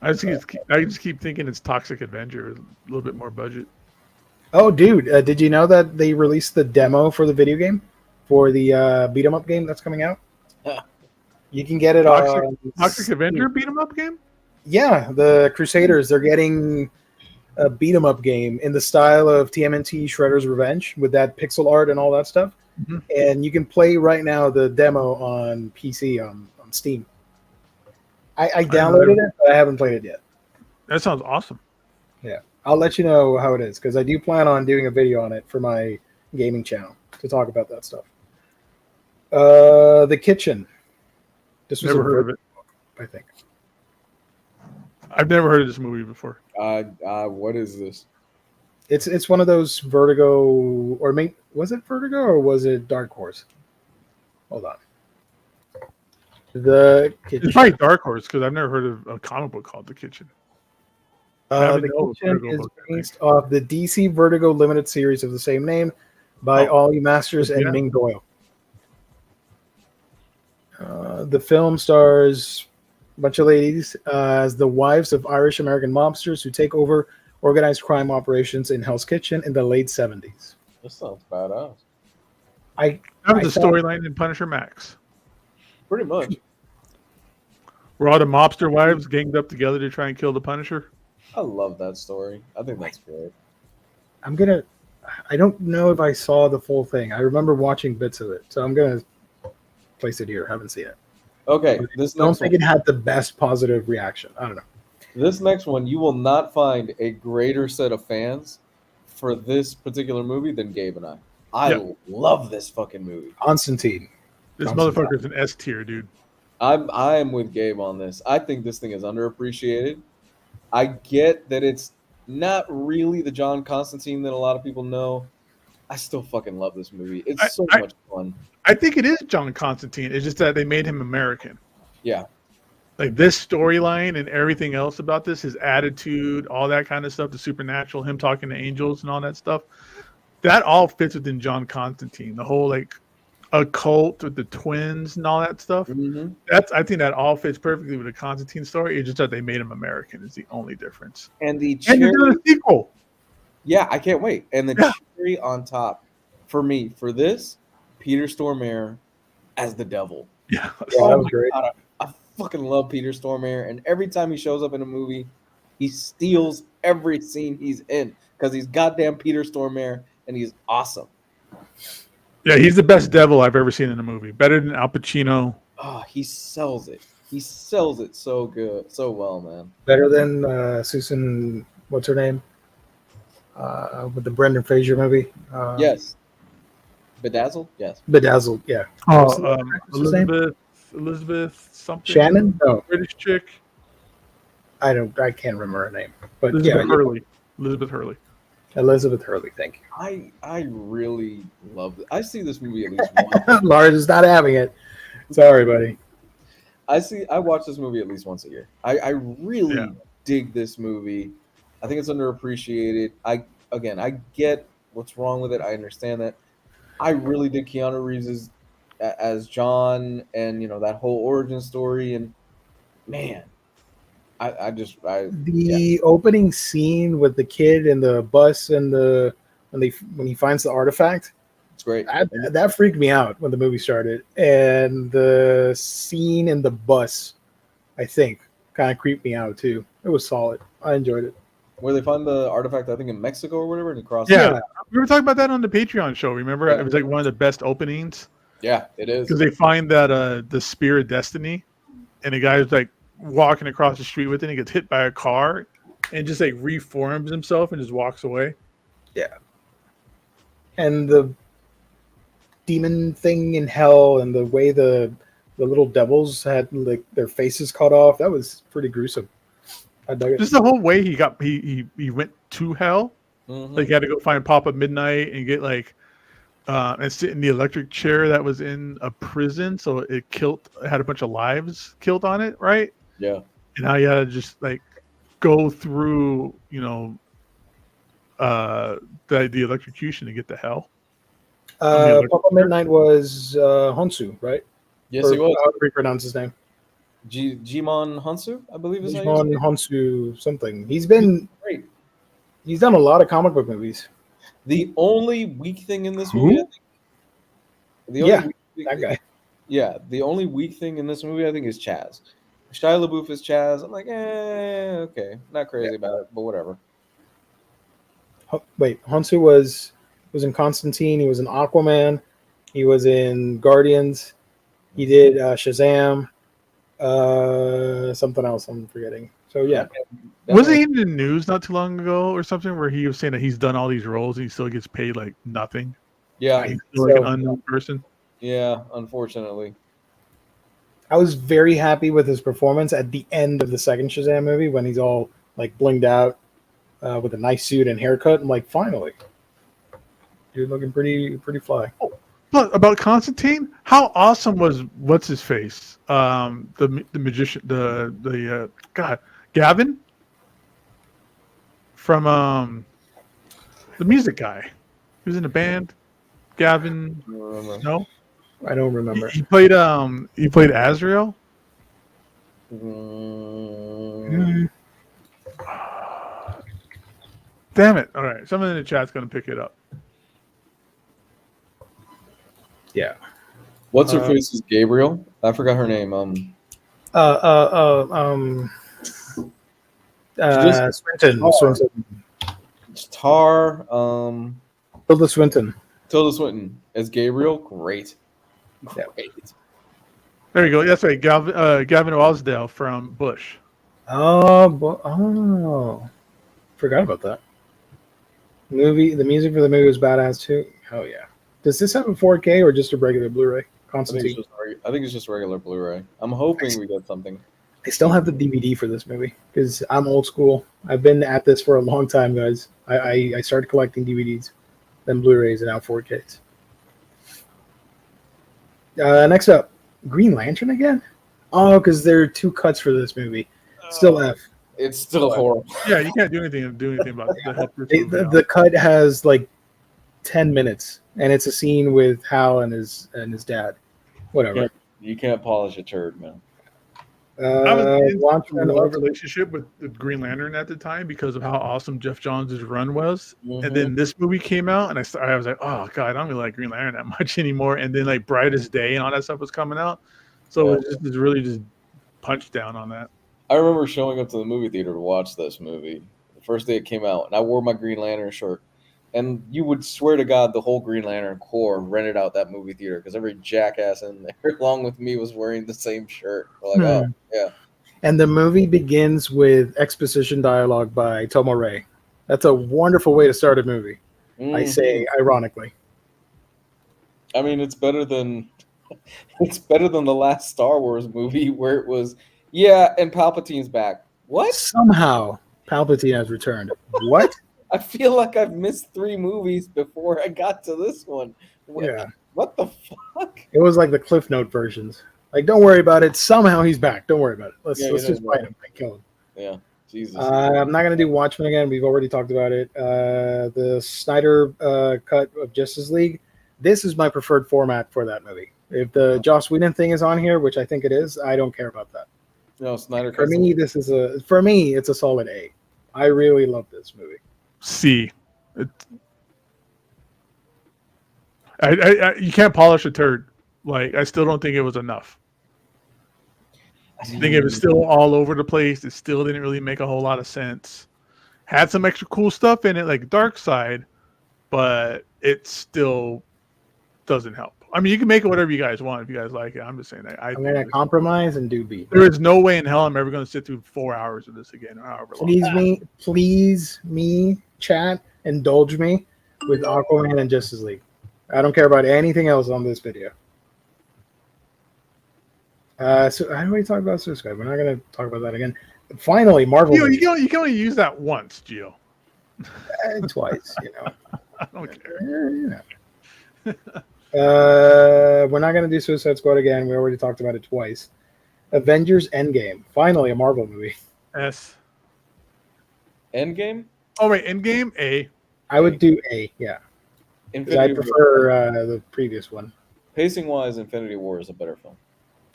C: I just keep thinking it's Toxic Avenger, a little bit more budget.
A: Oh, dude, did you know that they released the demo for the video game, for the beat 'em up game that's coming out? You can get it on
C: Toxic Avenger beat 'em up game.
A: Yeah, the Crusaders, they're getting a beat 'em up game in the style of TMNT Shredder's Revenge with that pixel art and all that stuff.
C: Mm-hmm.
A: And you can play right now the demo on PC on Steam. I downloaded it, but I haven't played it yet.
C: That sounds awesome.
A: Yeah, I'll let you know how it is because I do plan on doing a video on it for my gaming channel to talk about that stuff. The Kitchen. This was
C: Never heard of it.
A: I think.
C: I've never heard of this movie before.
B: What is this?
A: It's one of those Vertigo, or was it Vertigo or was it Dark Horse? Hold on. The Kitchen.
C: It's probably Dark Horse because I've never heard of a comic book called The Kitchen.
A: The Kitchen is based off the DC Vertigo limited series of the same name by Ollie Masters and Ming Doyle. The film stars a bunch of ladies as the wives of Irish American mobsters who take over organized crime operations in Hell's Kitchen in the late 70s.
B: This sounds badass.
C: That was the storyline in Punisher Max.
B: Pretty much.
C: Were all the mobster wives ganged up together to try and kill the Punisher?
B: I love that story. I think that's great.
A: I don't know if I saw the full thing. I remember watching bits of it, so I'm gonna place it here. Haven't seen it.
B: Okay,
A: I don't think it had the best positive reaction. I don't know.
B: This next one, you will not find a greater set of fans for this particular movie than Gabe and I. I love this fucking movie.
A: Constantine.
C: This motherfucker's an S tier, dude.
B: I am with Gabe on this. I think this thing is underappreciated. I get that it's not really the John Constantine that a lot of people know. I still fucking love this movie. It's so much fun.
C: I think it is John Constantine. It's just that they made him American.
B: Yeah.
C: Like this storyline and everything else about this, his attitude, all that kind of stuff, the supernatural, him talking to angels and all that stuff, that all fits within John Constantine. The whole like occult with the twins and all that stuff.
B: Mm-hmm.
C: I think that all fits perfectly with the Constantine story. It's just that they made him American is the only difference.
B: And you're
C: doing a sequel.
B: Yeah, I can't wait. And the cherry on top for me for this, Peter Stormare as the devil.
C: Yeah,
A: that was great.
B: God, I fucking love Peter Stormare, and every time he shows up in a movie, he steals every scene he's in because he's goddamn Peter Stormare, and he's awesome.
C: Yeah, he's the best devil I've ever seen in a movie. Better than Al Pacino.
B: Oh, he sells it. He sells it so good, so well, man.
A: Better than Susan, what's her name? With the Brendan Fraser movie.
B: Yes. Bedazzled? Yes.
A: Bedazzled, yeah.
C: Oh,
A: What's his name?
C: Elizabeth something.
A: Shannon? No.
C: British chick.
A: I can't remember her name. But
C: Elizabeth Hurley.
A: Elizabeth Hurley, thank
B: you. I really love it. I see this movie at least once.
A: Lars is not having it. Sorry, buddy.
B: I watch this movie at least once a year. I really dig this movie. I think it's underappreciated. I get what's wrong with it. I understand that. I really dig Keanu Reeves as John, and that whole origin story. And man, the
A: opening scene with the kid in the bus and when he finds the artifact.
B: It's great.
A: That freaked me out when the movie started, and the scene in the bus, I think, kind of creeped me out too. It was solid. I enjoyed it.
B: Where they find the artifact, I think in Mexico or whatever, and across.
C: Yeah, we were talking about that on the Patreon show. Remember, it was like one of the best openings.
B: Yeah, it is.
C: Because they find that the Spear of Destiny, and the guy's like walking across the street with it, and he gets hit by a car, and just like reforms himself and just walks away.
A: Yeah. And the demon thing in hell, and the way the little devils had like their faces cut off, that was pretty gruesome. I dug it.
C: Just the whole way he went to hell. Like he had to go find Papa Midnight and get like and sit in the electric chair that was in a prison, so it had a bunch of lives killed on it, right?
B: Yeah.
C: And now you had to just like go through, the electrocution to get to hell.
A: Papa Midnight was Honsu, right?
B: Yes, he was.
A: How do we pronounce his name?
B: Jimon Hansu, I believe is
A: Jimon Honsu something. He's been
B: great.
A: He's done a lot of comic book movies.
B: The only weak thing in this movie, I think,
A: that guy.
B: Yeah, the only weak thing in this movie, I think, is Chaz. Shia LaBeouf is Chaz. I'm like, okay, not crazy about it, but whatever.
A: Wait, Honsu was in Constantine. He was in Aquaman. He was in Guardians. He did Shazam. Something else I'm forgetting. So yeah.
C: Wasn't he in the news not too long ago or something where he was saying that he's done all these roles and he still gets paid like nothing?
B: Yeah,
C: he's still like an unknown person.
B: Yeah, unfortunately.
A: I was very happy with his performance at the end of the second Shazam movie when he's all like blinged out with a nice suit and haircut. I'm like, finally, dude, looking pretty fly.
C: Oh, but about Constantine, how awesome was what's his face? The magician, the Gavin from the music guy. He was in a band. Gavin, no,
A: I don't remember.
C: He played Azrael. Damn it! All right, someone in the chat's gonna pick it up.
A: Yeah.
B: What's her face is Gabriel? I forgot her name.
A: Swinton.
B: Tar.
A: Tilda Swinton.
B: Tilda Swinton as Gabriel. Great.
C: There you go. That's right. Gavin Osdale from Bush.
A: Oh, forgot about that. The music for the movie was badass too. Oh yeah. Does this have a 4K or just a regular Blu-ray? Constantine.
B: I think it's just regular Blu-ray. I'm hoping we get something.
A: I still have the DVD for this movie because I'm old school. I've been at this for a long time, guys. I started collecting DVDs, then Blu-rays, and now 4Ks. Next up, Green Lantern again? Oh, because there are 2 cuts for this movie. Still F.
B: It's still horrible.
C: Yeah, you can't do anything about it.
A: The cut has like 10 minutes, and it's a scene with Hal and his dad. Whatever.
B: You can't polish a turd, man.
C: I was in a relationship with the Green Lantern at the time because of how awesome Jeff Johns' run was. And then this movie came out, and I was like, oh, God, I don't really like Green Lantern that much anymore. And then, like, Brightest Day and all that stuff was coming out. So it was really just punched down on that.
B: I remember showing up to the movie theater to watch this movie the first day it came out, and I wore my Green Lantern shirt. And you would swear to God the whole Green Lantern Corps rented out that movie theater because every jackass in there, along with me, was wearing the same shirt. We're like, oh, yeah.
A: And the movie begins with exposition dialogue by Tomo Ray. That's a wonderful way to start a movie. I say ironically.
B: I mean, it's better than the last Star Wars movie where it was, and Palpatine's back. What?
A: Somehow Palpatine has returned. What?
B: I feel like I've missed 3 movies before I got to this one. What the fuck?
A: It was like the Cliff Note versions. Like, don't worry about it. Somehow he's back. Don't worry about it. Let's just fight him and kill him.
B: Yeah, Jesus.
A: I'm not going to do Watchmen again. We've already talked about it. The Snyder cut of Justice League. This is my preferred format for that movie. If the Joss Whedon thing is on here, which I think it is, I don't care about that.
B: No, Snyder.
A: For me, it's a solid A. I really love this movie.
C: C. You can't polish a turd. Like, I still don't think it was enough. I think it was still all over the place. It still didn't really make a whole lot of sense. Had some extra cool stuff in it, like Dark Side, but it still doesn't help. I mean, you can make it whatever you guys want if you guys like it. I'm just saying that.
A: I'm going to compromise and do B.
C: There is no way in hell I'm ever going to sit through 4 hours of this again, or however long.
A: Please me, chat, indulge me with Aquaman and Justice League. I don't care about anything else on this video. So I already talked about Suicide. We're not going to talk about that again. Finally, Marvel.
C: You can only use that once, Gio.
A: Twice,
C: I don't care.
A: We're not going to do Suicide Squad again. We already talked about it twice. Avengers Endgame. Finally, a Marvel movie.
C: S.
B: Endgame?
C: Oh, wait. Endgame? A.
A: I would do A, yeah. I prefer the previous one.
B: Pacing-wise, Infinity War is a better film.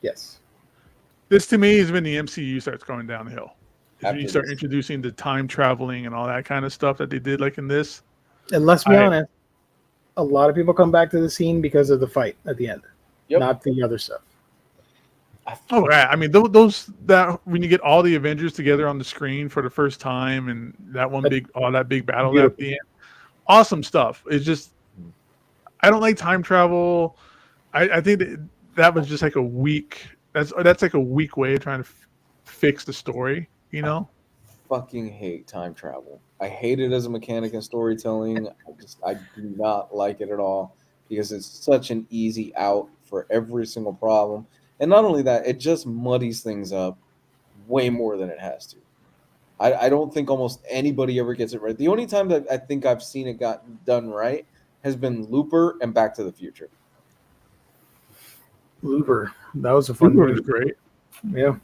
A: Yes.
C: This, to me, is when the MCU starts going downhill. When you start
B: this.
C: introducing the time traveling and all that kind of stuff that they did like in this.
A: And let's be honest, a lot of people come back to the scene because of the fight at the end, not the other stuff.
C: Oh, yeah. I mean, those that when you get all the Avengers together on the screen for the first time and that big battle at the end, awesome stuff. It's just, I don't like time travel. I think that was just like a weak. That's like a weak way of trying to fix the story. I
B: fucking hate time travel. I hate it as a mechanic in storytelling. I do not like it at all because it's such an easy out for every single problem. And not only that, it just muddies things up way more than it has to. I don't think almost anybody ever gets it right. The only time that I think I've seen it got done right has been Looper and Back to the Future.
A: Looper. That was a fun movie.
C: Looper was great.
A: Yeah.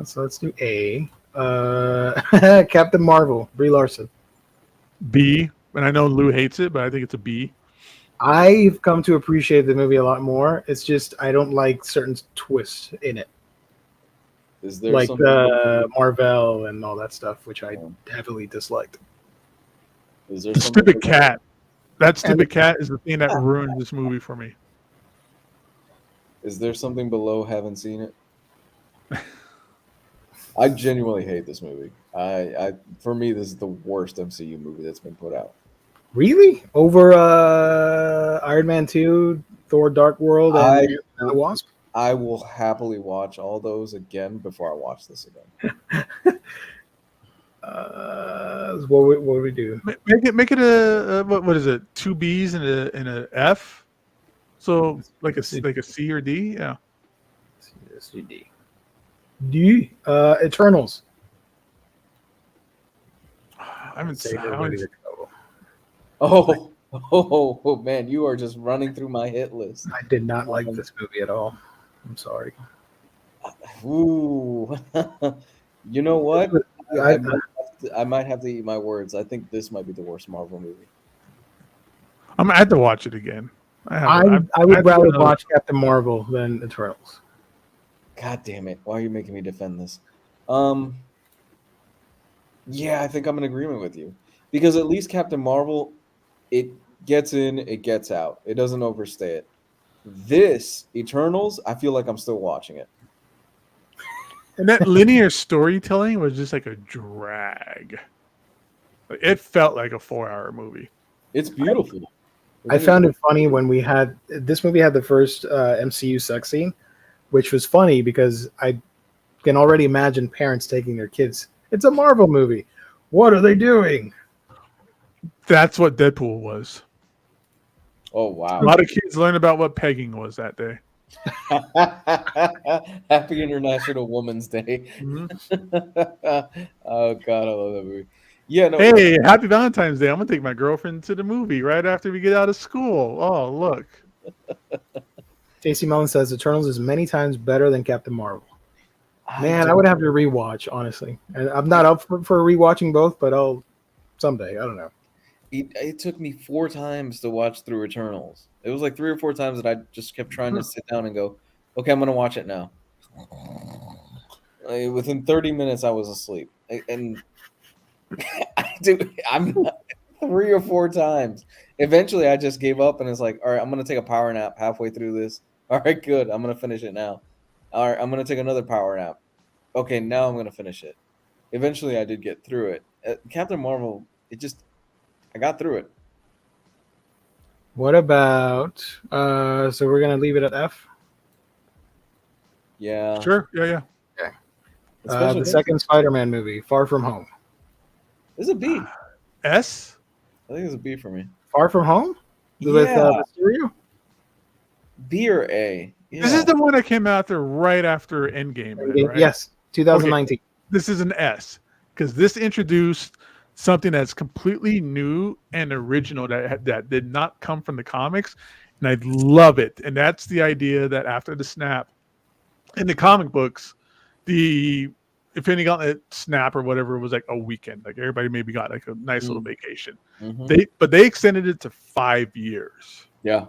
A: So let's do A. Captain Marvel, Brie Larson.
C: B. And I know Lou hates it, but I think it's a B.
A: I've come to appreciate the movie a lot more. It's just I don't like certain twists in it.
B: Is there
A: like the Marvel and all that stuff, which I heavily disliked.
B: Is there
C: the stupid cat? That stupid cat is the thing that ruined this movie for me.
B: Is there something below haven't seen it? I genuinely hate this movie. For me, this is the worst MCU movie that's been put out.
A: Really? Over Iron Man 2, Thor Dark World, and the Wasp?
B: I will happily watch all those again before I watch this again.
A: What would we do?
C: Make it a what is it? 2 B's and a F. So like a C or D, yeah.
A: C, D. D. Eternals.
C: I haven't seen
B: Oh man, you are just running through my hit list.
A: I did not like this movie at all. I'm sorry.
B: Ooh. You know what? I might have to eat my words. I think this might be the worst Marvel movie.
C: I'm gonna have to watch it again.
A: I would rather watch Captain Marvel than Eternals.
B: God damn it. Why are you making me defend this? Yeah, I think I'm in agreement with you. Because at least Captain Marvel, it gets in, it gets out. It doesn't overstay it. This, Eternals, I feel like I'm still watching it.
C: And that linear storytelling was just like a drag. It felt like a 4-hour movie.
B: It's beautiful.
A: I found it funny when this movie had the first MCU sex scene, which was funny because I can already imagine parents taking their kids. It's a Marvel movie. What are they doing?
C: That's what Deadpool was.
B: Oh, wow.
C: A lot of kids learned about what pegging was that day.
B: Happy International Women's Day.
C: Mm-hmm.
B: Oh, God, I love that movie. Yeah, no.
C: Hey, happy Valentine's Day. I'm going to take my girlfriend to the movie right after we get out of school. Oh, look.
A: JC Mellon says Eternals is many times better than Captain Marvel. Man, I would have to rewatch, honestly. And I'm not up for rewatching both, but I'll someday. I don't know.
B: It took me 4 times to watch through Eternals. It was like 3 or 4 times that I just kept trying to sit down and go, okay, I'm going to watch it now. Within 30 minutes, I was asleep. And I'm 3 or 4 times. Eventually, I just gave up and it's like, all right, I'm going to take a power nap halfway through this. All right, good. I'm going to finish it now. All right, I'm going to take another power nap. Okay, now I'm going to finish it. Eventually, I did get through it. Captain Marvel, I got through it.
A: What about? So we're gonna leave it at F.
B: Yeah.
C: Sure. Yeah.
A: Okay.
B: Especially
A: The second Spider-Man movie, Far From Home.
B: This is a B.
C: S.
B: I think it's a B for me.
A: Far From Home with Mysterio.
B: B or A. Yeah.
C: This is the one that came out there right after Endgame, right?
A: Yes, 2019.
C: Okay. This is an S because this introduced something that's completely new and original that did not come from the comics, and I love it. And that's the idea that after the snap, in the comic books, if any got a snap or whatever, it was like a weekend. Like everybody maybe got like a nice little vacation. They extended it to 5 years.
B: Yeah.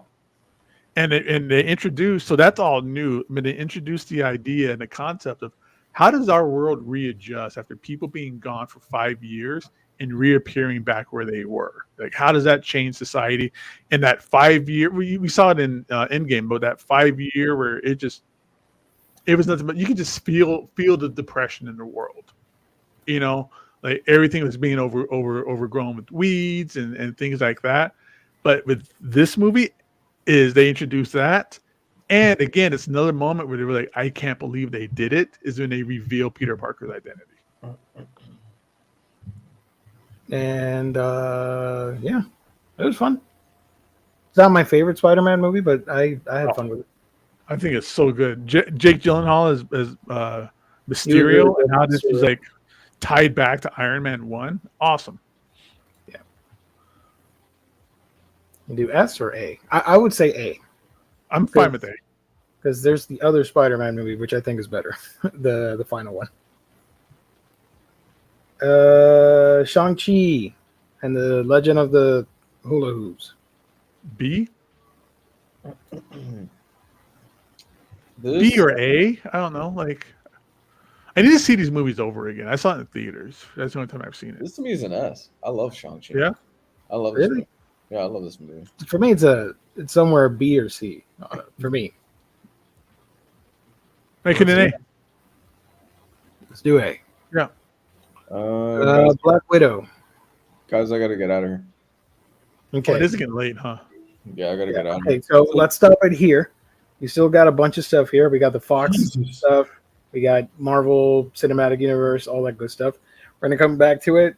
C: And they introduced, so that's all new. I mean, they introduced the idea and the concept of how does our world readjust after people being gone for 5 years and reappearing back where they were? Like, how does that change society? And that 5 year, we saw it in Endgame, but that 5 year where it was nothing but you could just feel the depression in the world. You know, like everything was being overgrown with weeds and things like that. But with this movie, they introduced that. And again, it's another moment where they were like, I can't believe they did it, is when they reveal Peter Parker's identity.
A: And yeah, it was fun. It's not my favorite Spider-Man movie, but I had fun with it.
C: I think it's so good. Jake Gyllenhaal is Mysterio, and how this was like tied back to Iron Man 1. Awesome.
A: Yeah. You do S or A? I would say A.
C: I'm fine with A.
A: Because there's the other Spider-Man movie, which I think is better. the final one. Shang-Chi and the Legend of the Hula Hoops.
C: B? B or A? I don't know. Like, I need to see these movies over again. I saw it in theaters. That's the only time I've seen it.
B: This to me is an S. I love Shang-Chi.
C: Yeah?
B: I love this movie. Yeah, I love this movie.
A: For me, it's somewhere B or C. For me.
C: Make it an A.
A: Let's do A.
C: Yeah.
A: Black Widow.
B: Guys, I gotta get out of here.
A: Okay.
C: It is getting late, huh?
B: Yeah, I gotta get out of
A: here.
B: Okay,
A: so let's stop right here. We still got a bunch of stuff here. We got the Fox stuff. We got Marvel Cinematic Universe, all that good stuff. We're gonna come back to it.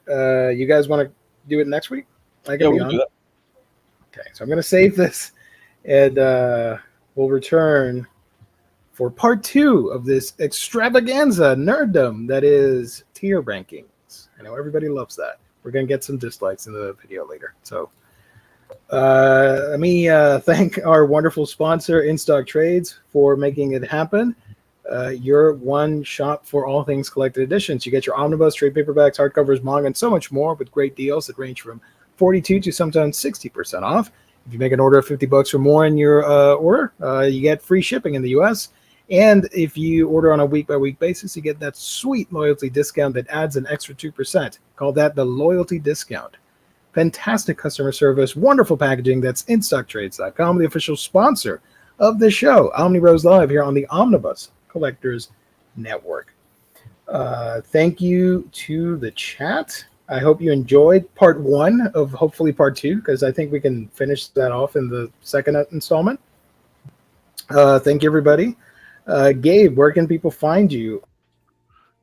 A: You guys want to do it next week?
B: Yeah, we'll do that.
A: Okay, so I'm gonna save this, and we'll return for part 2 of this extravaganza nerddom that is tier rankings. I know everybody loves that. We're gonna get some dislikes in the video later. So let me thank our wonderful sponsor, In Stock Trades, for making it happen. Your one shop for all things collected editions. You get your omnibus, trade paperbacks, hardcovers, manga, and so much more with great deals that range from 42 to sometimes 60% off. If you make an order of $50 or more in your order, you get free shipping in the U.S. And if you order on a week-by-week basis, you get that sweet loyalty discount that adds an extra 2%. Call that the loyalty discount. Fantastic customer service, wonderful packaging. That's InStockTrades.com, the official sponsor of the show, Omnibros Live, here on the Omnibus Collectors Network. Thank you to the chat. I hope you enjoyed part 1 of hopefully part 2, because I think we can finish that off in the second installment. Thank you, everybody. Gabe, where can people find you?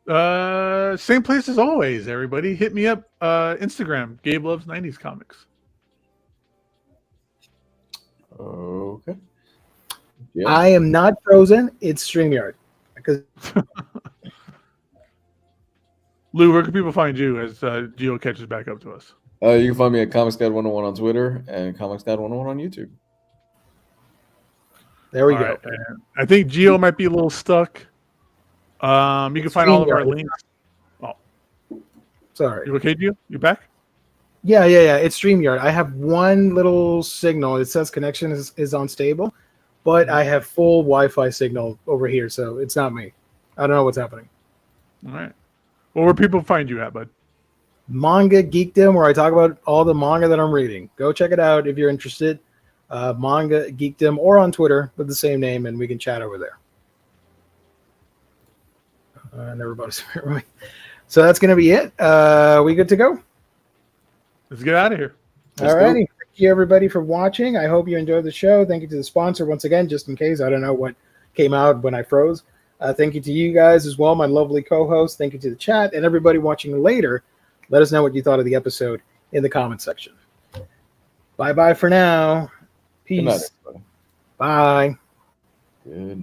C: Same place as always, everybody. Hit me up, Instagram, Gabe Loves 90s Comics.
B: Okay.
A: Yeah. I am not frozen. It's StreamYard. Because
C: Lou, where can people find you as Gio catches back up to us?
B: You can find me at Comics Dad 101 on Twitter and Comics Dad 101 on YouTube.
A: There we
C: all
A: go.
C: Right, I think Gio might be a little stuck. You can find all of our links. Oh,
A: sorry.
C: You okay, Gio? You back?
A: Yeah. It's StreamYard. I have one little signal. It says connection is unstable, but I have full Wi-Fi signal over here, so it's not me. I don't know what's happening.
C: All right. Well, where people find you at, bud?
A: Manga Geekdom, where I talk about all the manga that I'm reading. Go check it out if you're interested. Manga Geekdom, or on Twitter with the same name, and we can chat over there. And everybody's right. So that's going to be it. We good to go?
C: Let's get out of here.
A: All righty. you, everybody, for watching. I hope you enjoyed the show. Thank you to the sponsor once again, just in case. I don't know what came out when I froze. Thank you to you guys as well, my lovely co-host. Thank you to the chat and everybody watching later. Let us know what you thought of the episode in the comment section. Bye-bye for now. Peace.
B: Good night, everybody.
A: Bye.
B: Good